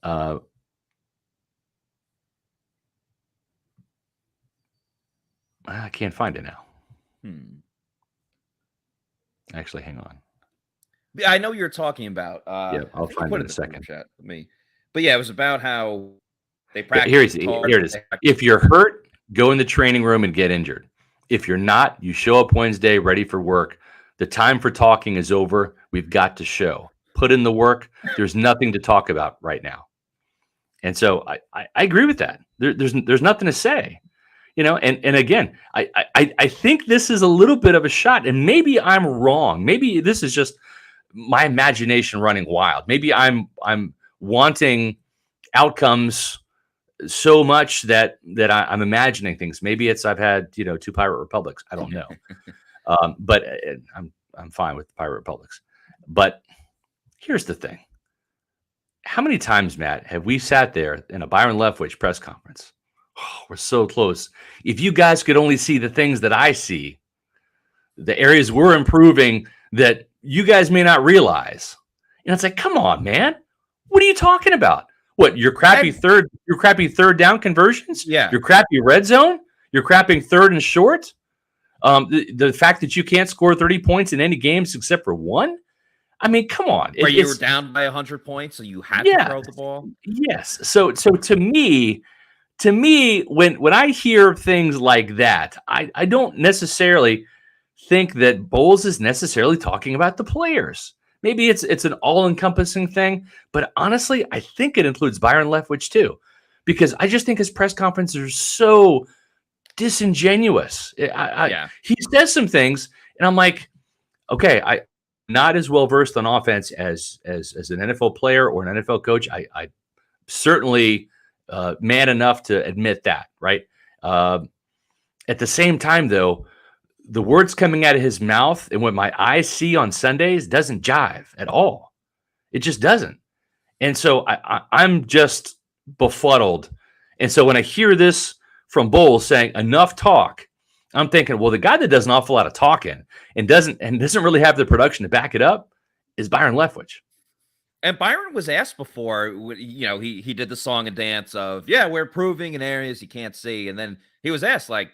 I can't find it now. Actually, hang on. I know you're talking about. Yeah, I'll find it in a second. Chat with me. But yeah, it was about how they practice. Here it is. If you're hurt, go in the training room and get injured. If you're not, you show up Wednesday ready for work. The time for talking is over. We've got to show. Put in the work. There's nothing to talk about right now. And so I agree with that. There's nothing to say. You know, and again, I think this is a little bit of a shot, and maybe I'm wrong. Maybe this is just my imagination running wild. Maybe I'm wanting outcomes so much that I'm imagining things. Maybe it's I've had 2 pirate republics. I don't know, but I'm fine with pirate republics. But here's the thing: how many times, Matt, have we sat there in a Byron Leftwich press conference? Oh, we're so close. If you guys could only see the things that I see, the areas we're improving that you guys may not realize. And it's like, come on, man. What are you talking about? What, your crappy third down conversions? Yeah. Your crappy red zone? Your crappy third and short? The fact that you can't score 30 points in any games except for one? I mean, come on. Where you were down by 100 points, so you had to throw the ball? Yes. So to me, when I hear things like that, I don't necessarily think that Bowles is necessarily talking about the players. Maybe it's an all-encompassing thing, but honestly, I think it includes Byron Leftwich too, because I just think his press conferences are so disingenuous. He says some things, and I'm like, okay, I'm not as well versed on offense as an NFL player or an NFL coach. I certainly man enough to admit that, right? At the same time, though, the words coming out of his mouth and what my eyes see on Sundays doesn't jive at all. It just doesn't. And so I'm just befuddled. And so when I hear this from Bowles saying enough talk, I'm thinking, well, the guy that does an awful lot of talking and doesn't really have the production to back it up is Byron Leftwich. And Byron was asked before, he did the song and dance of, we're improving in areas you can't see. And then he was asked, like,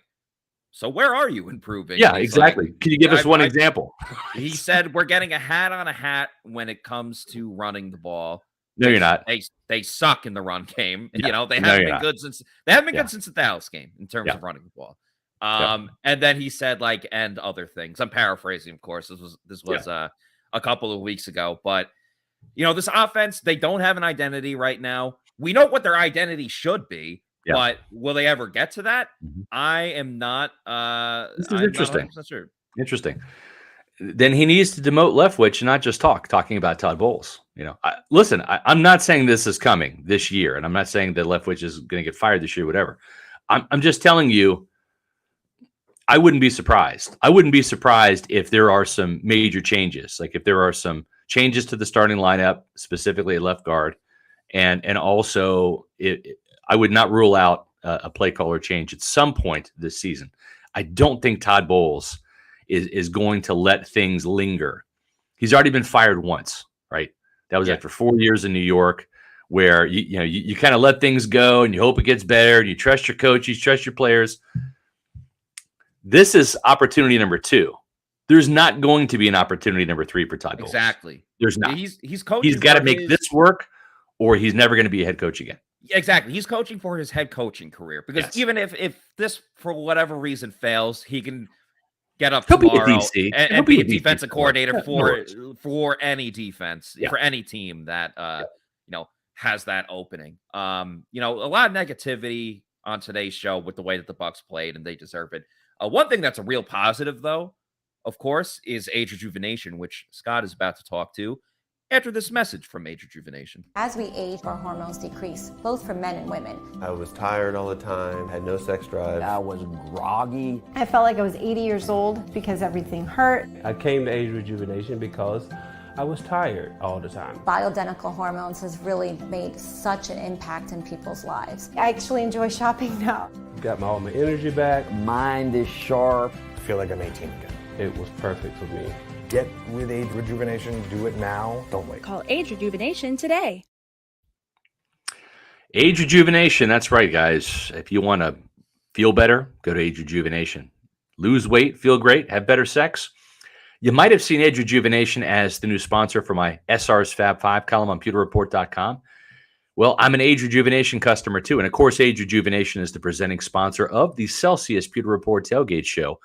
so where are you improving? Yeah, exactly. Like, can you give us one example? He said, we're getting a hat on a hat when it comes to running the ball. No, you're not. They suck in the run game. Yeah. They haven't been good since the Dallas game in terms of running the ball. And then he said, like, and other things. I'm paraphrasing, of course. This was a couple of weeks ago, but this offense, they don't have an identity right now. We know what their identity should be, but will they ever get to that? Mm-hmm. I am not. This is interesting. Not sure. Interesting. Then he needs to demote Leftwich and not just talking about Todd Bowles. Listen, I'm not saying this is coming this year, and I'm not saying that Leftwich is going to get fired this year, whatever. I'm just telling you, I wouldn't be surprised. I wouldn't be surprised if there are some major changes, like if there are some changes to the starting lineup, specifically at left guard, and also I would not rule out a play caller change at some point this season. I don't think Todd Bowles is going to let things linger. He's already been fired once, right? That was after 4 years in New York, where you kind of let things go and you hope it gets better and you trust your coach, you trust your players. This is opportunity number 2. There's not going to be an opportunity number 3 for Todd Bowles. Exactly. There's not. He's coaching. He's got to make this work, or he's never going to be a head coach again. Exactly. He's coaching for his head coaching career, because even if this, for whatever reason, fails, he can get up tomorrow and be a defensive coordinator for any defense, for any team that has that opening. A lot of negativity on today's show with the way that the Bucs played, and they deserve it. One thing that's a real positive, though, of course, is age rejuvenation, which Scott is about to talk to after this message from Age Rejuvenation. As we age, our hormones decrease, both for men and women. I was tired all the time, had no sex drive. I was groggy. I felt like I was 80 years old because everything hurt. I came to Age Rejuvenation because I was tired all the time. Bioidentical hormones has really made such an impact in people's lives. I actually enjoy shopping now. Got all my energy back. Mind is sharp. I feel like I'm 18 again. It was perfect for me. Get with Age Rejuvenation. Do it now. Don't wait. Call Age Rejuvenation today. Age Rejuvenation. That's right, guys. If you want to feel better, go to Age Rejuvenation. Lose weight, feel great, have better sex. You might have seen Age Rejuvenation as the new sponsor for my SR's Fab 5 column on pewterreport.com. Well, I'm an Age Rejuvenation customer too. And of course, Age Rejuvenation is the presenting sponsor of the Celsius Pewter Report tailgate show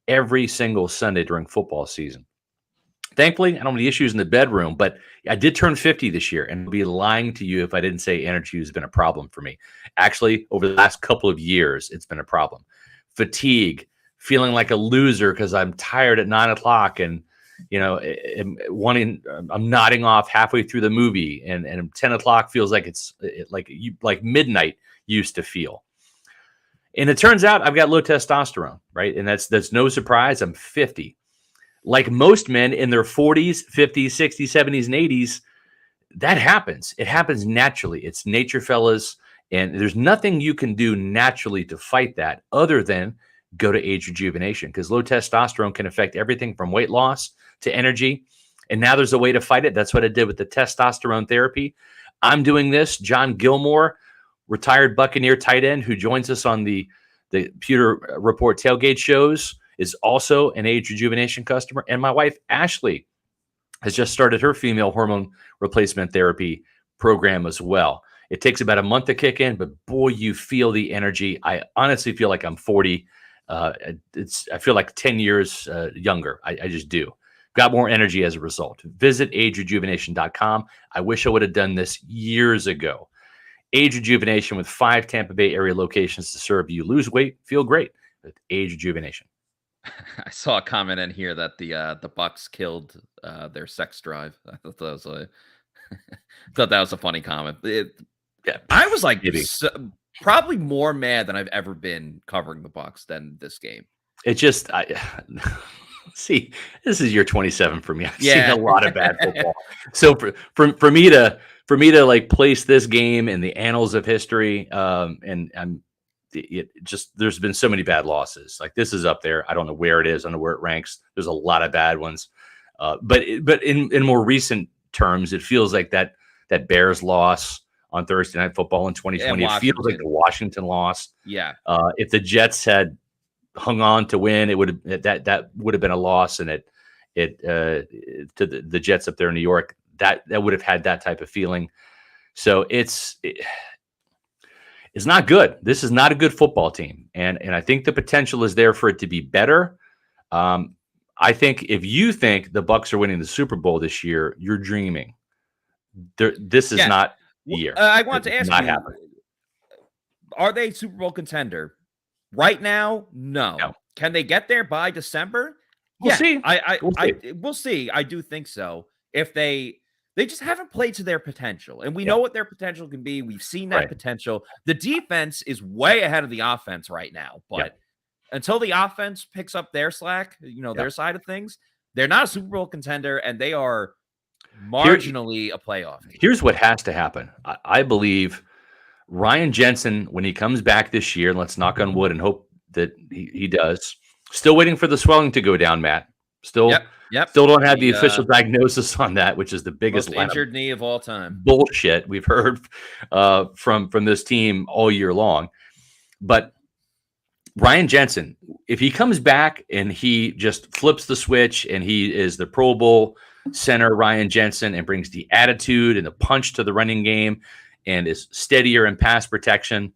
every single Sunday during football season. Thankfully, I don't have any issues in the bedroom, but I did turn 50 this year, and I'd be lying to you if I didn't say energy has been a problem for me. Actually, over the last couple of years, it's been a problem. Fatigue, feeling like a loser because I'm tired at 9 o'clock and, you know, I'm nodding off halfway through the movie, and 10 o'clock feels like it's like midnight used to feel. And it turns out I've got low testosterone, right? And that's no surprise. I'm 50. Like most men in their 40s, 50s, 60s, 70s, and 80s, that happens. It happens naturally. It's nature, fellas. And there's nothing you can do naturally to fight that other than go to Age Rejuvenation, because low testosterone can affect everything from weight loss to energy. And now there's a way to fight it. That's what I did with the testosterone therapy. I'm doing this. John Gilmore, retired Buccaneer tight end who joins us on the Pewter Report tailgate shows, is also an Age Rejuvenation customer. And my wife, Ashley, has just started her female hormone replacement therapy program as well. It takes about a month to kick in, but boy, you feel the energy. I honestly feel like I'm 40. I feel like 10 years younger. I just do. Got more energy as a result. Visit agerejuvenation.com. I wish I would have done this years ago. Age Rejuvenation with 5 Tampa Bay area locations to serve you. Lose weight, feel great with Age Rejuvenation. I saw a comment in here that the Bucs killed their sex drive. I thought that was a funny comment. I was like probably more mad than I've ever been covering the Bucs than this game. It just see, this is year 27 for me. I've seen a lot of bad football. So for me to like place this game in the annals of history, there's been so many bad losses. Like, this is up there. I don't know where it is. I don't know where it ranks. There's a lot of bad ones. But in more recent terms, it feels like that Bears loss on Thursday Night Football in 2020, it feels like the Washington loss. Yeah. If the Jets had hung on to win, it would have that would have been a loss, and to the Jets up there in New York, that would have had that type of feeling. So it's not good. This is not a good football team. And I think the potential is there for it to be better. I think if you think the Bucs are winning the Super Bowl this year, you're dreaming. This is not the year. I want to ask you, happening. Are they Super Bowl contender right now? No. Can they get there by December? We'll see. We'll see. I do think so. If they just haven't played to their potential, and we know what their potential can be. We've seen that potential. The defense is way ahead of the offense right now, but until the offense picks up their slack, their side of things, they're not a Super Bowl contender, and they are marginally a playoff team. Here's what has to happen. I believe Ryan Jensen, when he comes back this year, and let's knock on wood and hope that he does. Still waiting for the swelling to go down, Matt. Still don't have the official diagnosis on that, which is the biggest injured knee of all time bullshit we've heard from this team all year long. But Ryan Jensen, if he comes back and he just flips the switch and he is the Pro Bowl center Ryan Jensen and brings the attitude and the punch to the running game and is steadier in pass protection,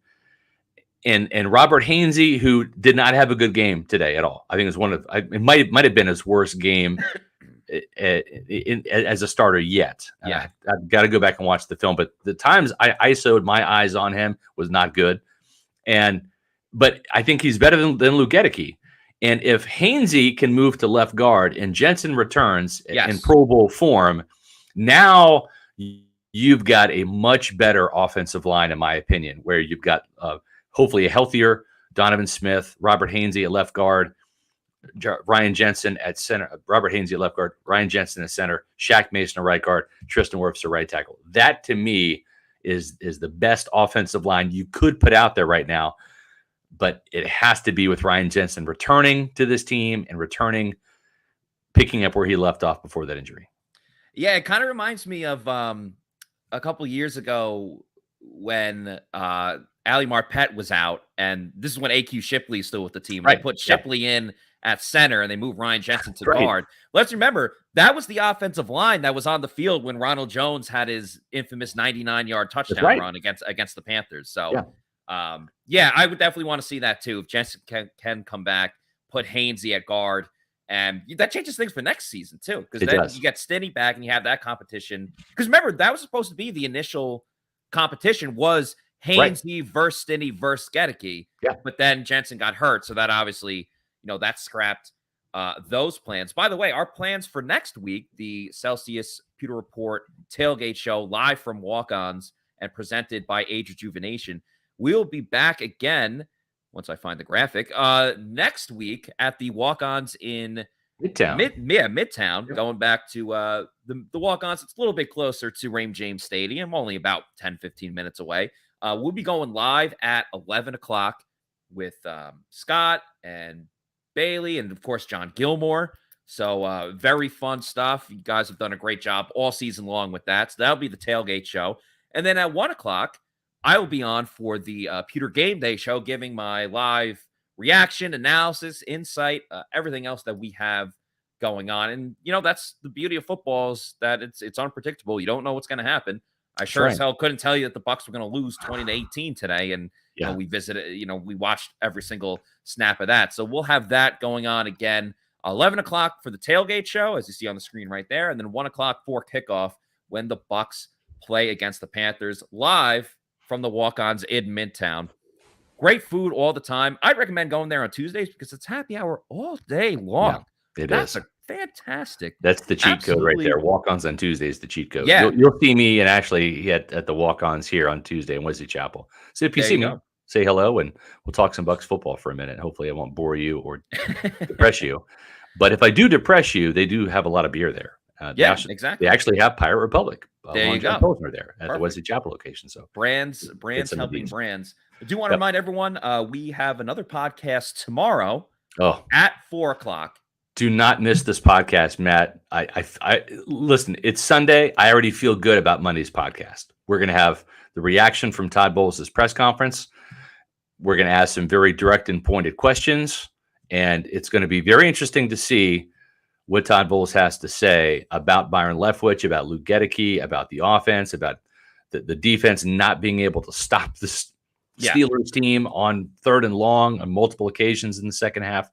and Robert Hainsey, who did not have a good game today at all. I think it might have been his worst game as a starter yet. Yeah, I've got to go back and watch the film, but the times I ISO'd my eyes on him was not good. But I think he's better than Luke Gedeke. And if Hainsey can move to left guard and Jensen returns in Pro Bowl form, now you've got a much better offensive line, in my opinion, where you've got hopefully a healthier Donovan Smith, Robert Hainsey at left guard, Ryan Jensen at center, Robert Hainsey at left guard, Ryan Jensen at center, Shaq Mason at right guard, Tristan Wirfs at right tackle. That to me is the best offensive line you could put out there right now. But it has to be with Ryan Jensen returning to this team and picking up where he left off before that injury. Yeah, it kind of reminds me of a couple years ago when Ali Marpet was out, and this is when A.Q. Shipley is still with the team. Right. They put Shipley in at center, and they moved Ryan Jensen to Right. guard. Let's remember, that was the offensive line that was on the field when Ronald Jones had his infamous 99-yard touchdown run against the Panthers. So, I would definitely want to see that too. If Jensen can come back, put Hainsey at guard, and that changes things for next season too, because then you get Stinney back and you have that competition. Because remember, that was supposed to be the initial competition was Hainsey versus Stinney versus Gedeke. Yeah. But then Jensen got hurt, so that obviously, that scrapped those plans. By the way, our plans for next week, the Celsius Pewter Report tailgate show live from Walk-Ons and presented by Age Rejuvenation. We'll be back again once I find the graphic next week at the Walk-Ons in Midtown. Midtown, going back to the Walk-Ons. It's a little bit closer to Raymond James Stadium, only about 10-15 minutes away. We'll be going live at 11 o'clock with Scott and Bailey and, of course, John Gilmore. So very fun stuff. You guys have done a great job all season long with that. So that'll be the tailgate show. And then at 1 o'clock, I will be on for the Pewter Game Day show, giving my live reaction, analysis, insight, everything else that we have going on. And, that's the beauty of football is that it's unpredictable. You don't know what's going to happen. I sure as hell couldn't tell you that the Bucs were going to lose 20-18 today. And, we visited, we watched every single snap of that. So we'll have that going on again. 11 o'clock for the tailgate show, as you see on the screen right there. And then 1 o'clock for kickoff when the Bucs play against the Panthers live from the Walk-Ons in Midtown. Great food all the time. I'd recommend going there on Tuesdays because it's happy hour all day long. Yeah, That's fantastic. That's the cheat code right there. Walk-Ons on Tuesdays, the cheat code. Yeah. You'll see me and Ashley at the Walk-Ons here on Tuesday in Wesley Chapel. So if you see me, say hello and we'll talk some Bucs football for a minute. Hopefully I won't bore you or depress you. But if I do depress you, they do have a lot of beer there. Exactly. They actually have Pirate Republic. There you go. Pilsner there at the Wesley Chapel location. So brands helping brands. I do want to remind everyone, we have another podcast tomorrow at 4 o'clock. Do not miss this podcast, Matt. I listen, it's Sunday. I already feel good about Monday's podcast. We're going to have the reaction from Todd Bowles' press conference. We're going to ask some very direct and pointed questions, and it's going to be very interesting to see what Todd Bowles has to say about Byron Leftwich, about Luke Gedeke, about the offense, about the defense not being able to stop the Steelers team on 3rd and long on multiple occasions in the second half.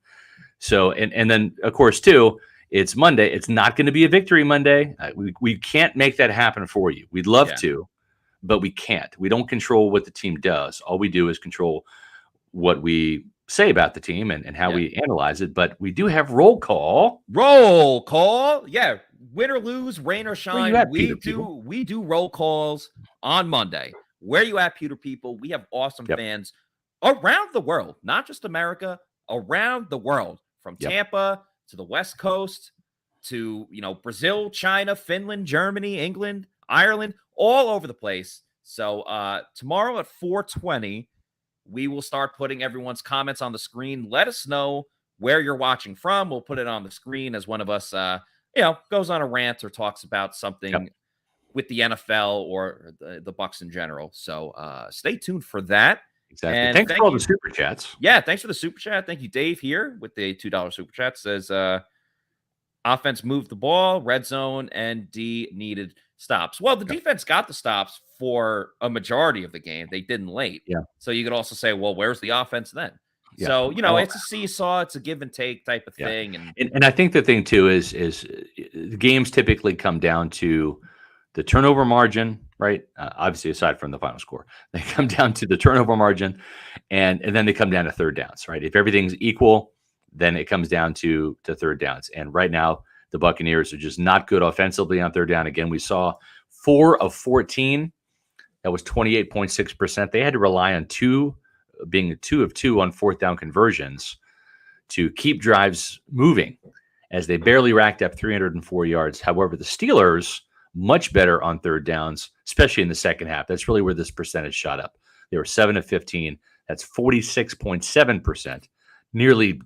So, and then, of course, too, it's Monday. It's not going to be a victory Monday. We can't make that happen for you. We'd love to, but we can't. We don't control what the team does. All we do is control what we say about the team and how we analyze it. But we do have roll call. Yeah. Win or lose, rain or shine. We do roll calls on Monday. Where you at, Pewter people? We have awesome fans around the world, not just America, around the world, from Tampa to the West Coast to, Brazil, China, Finland, Germany, England, Ireland, all over the place. So tomorrow at 4:20, we will start putting everyone's comments on the screen. Let us know where you're watching from. We'll put it on the screen as one of us, goes on a rant or talks about something with the NFL or the Bucs in general. So stay tuned for that. Exactly. And thanks for all the super chats. Yeah, thanks for the super chat. Thank you, Dave, here with the $2 super chat. Says offense moved the ball, red zone, and D needed stops. Well, the defense got the stops for a majority of the game. They didn't late. Yeah. So you could also say, well, where's the offense then? Yeah. So, it's a seesaw. It's a give and take type of thing. And I think the thing, too, is the games typically come down to the turnover margin, right? Obviously, aside from the final score, they come down to the turnover margin, and then they come down to third downs, right? If everything's equal, then it comes down to third downs. And right now, the Buccaneers are just not good offensively on third down. Again, we saw 4 of 14. That was 28.6%. They had to rely on 2 of 2 on fourth down conversions to keep drives moving, as they barely racked up 304 yards. However, the Steelers, much better on third downs, especially in the second half. That's really where this percentage shot up. They were 7 of 15. That's 46.7%, nearly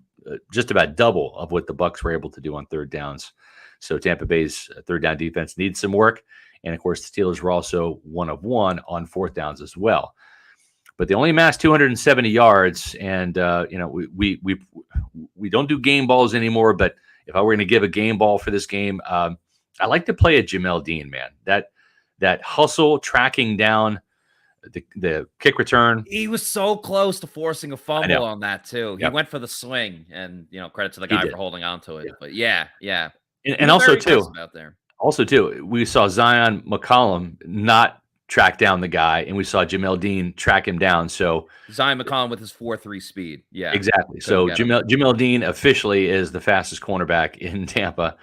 just about double of what the Bucs were able to do on third downs. So Tampa Bay's third down defense needs some work. And of course, the Steelers were also 1 of 1 on fourth downs as well. But they only amassed 270 yards. And, we don't do game balls anymore. But if I were going to give a game ball for this game, I like to play a Jamel Dean, man. That hustle, tracking down the kick return. He was so close to forcing a fumble on that too. He went for the swing, and credit to the guy for holding on to it. Yeah. But yeah. And also too, we saw Zion McCollum not track down the guy, and we saw Jamel Dean track him down. So Zion McCollum with his 4.3 speed. Yeah, exactly. So Jamel Dean officially is the fastest cornerback in Tampa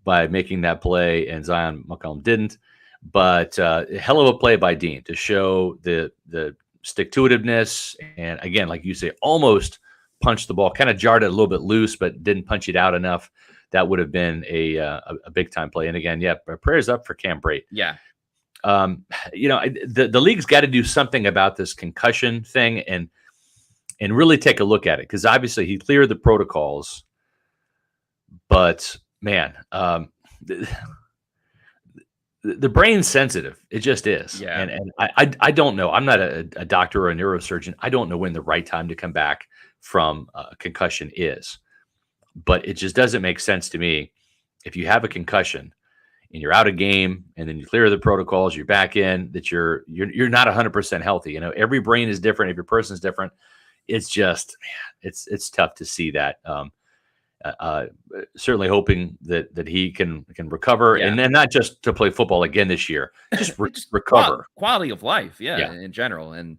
by making that play, and Zion McCollum didn't. But hell of a play by Dean to show the stick-to-itiveness, and again, like you say, almost punched the ball, kind of jarred it a little bit loose, but didn't punch it out enough. That would have been a big-time play. And again, prayers up for Cam Brate. Yeah. The league's got to do something about this concussion thing and really take a look at it, because obviously he cleared the protocols, but man, the brain's sensitive. It just is. Yeah. And I don't know. I'm not a doctor or a neurosurgeon. I don't know when the right time to come back from a concussion is, but it just doesn't make sense to me. If you have a concussion and you're out of game and then you clear the protocols, you're back in, that you're not 100% healthy. Every brain is different. Every person's different. It's just, man, it's tough to see that. Certainly hoping that he can recover, and then not just to play football again this year, just recover. Quality of life, in general. And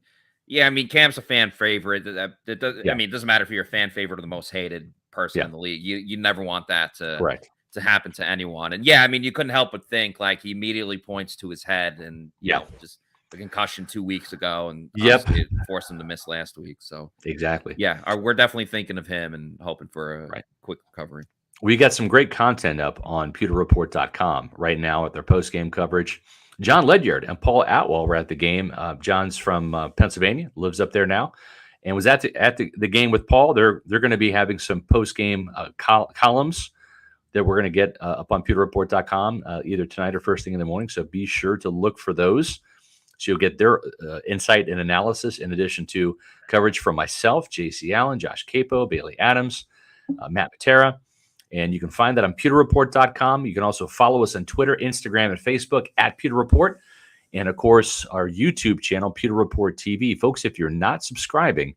Cam's a fan favorite. It doesn't matter if you're a fan favorite or the most hated person in the league. You never want that to happen to anyone. And you couldn't help but think, like, he immediately points to his head, and just the concussion 2 weeks ago, and it forced him to miss last week. So exactly, we're definitely thinking of him and hoping for a quick recovery. We got some great content up on pewterreport.com right now at their post-game coverage. John Ledyard and Paul Atwell were at the game. John's from Pennsylvania, lives up there now, and was at the game with Paul. They're going to be having some post-game columns that we're going to get up on pewterreport.com either tonight or first thing in the morning. So be sure to look for those. So you'll get their insight and analysis, in addition to coverage from myself, JC Allen, Josh Capo, Bailey Adams, Matt Matera. And you can find that on pewterreport.com. You can also follow us on Twitter, Instagram, and Facebook at Pewter Report. And, of course, our YouTube channel, Pewter Report TV. Folks, if you're not subscribing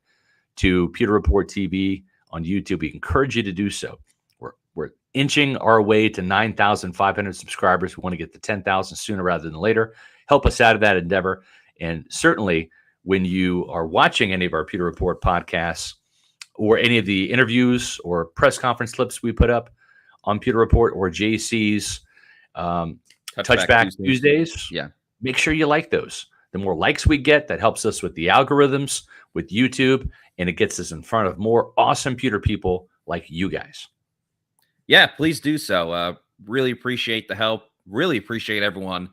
to Pewter Report TV on YouTube, we encourage you to do so. We're inching our way to 9,500 subscribers. We want to get to 10,000 sooner rather than later. Help us out of that endeavor. And certainly when you are watching any of our Pewter Report podcasts or any of the interviews or press conference clips we put up on Pewter Report or JC's Touchback Tuesdays, make sure you like those. The more likes we get, that helps us with the algorithms, with YouTube, and it gets us in front of more awesome Pewter people like you guys. Yeah, please do so. Really appreciate the help. Really appreciate everyone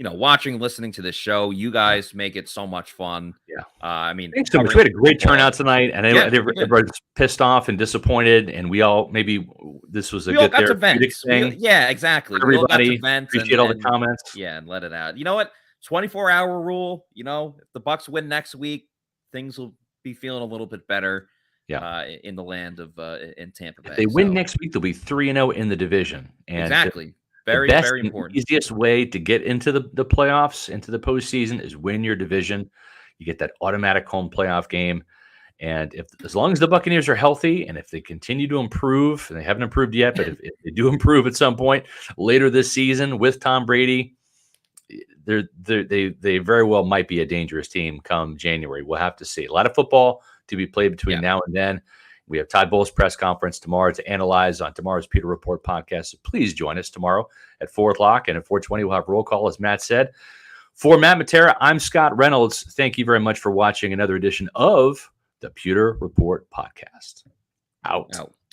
watching, listening to this show. You guys make it so much fun. Thanks so much. We had a great turnout tonight, and everybody's pissed off and disappointed, and we all, maybe this was a good therapeutic thing. Exactly. Everybody appreciate all the comments. And let it out. You know what? 24-hour rule. If the Bucs win next week, things will be feeling a little bit better. In the land of in Tampa Bay. If they win next week, they'll be 3-0 in the division. And exactly. Very important. Easiest way to get into the playoffs, into the postseason, is win your division. You get that automatic home playoff game. And as long as the Buccaneers are healthy, and if they continue to improve, and they haven't improved yet, but if they do improve at some point later this season with Tom Brady, they very well might be a dangerous team come January. We'll have to see. A lot of football to be played between now and then. We have Todd Bowles' press conference tomorrow to analyze on tomorrow's Pewter Report podcast. So please join us tomorrow at 4 o'clock. And at 4:20, we'll have roll call, as Matt said. For Matt Matera, I'm Scott Reynolds. Thank you very much for watching another edition of the Pewter Report podcast. Out. Out.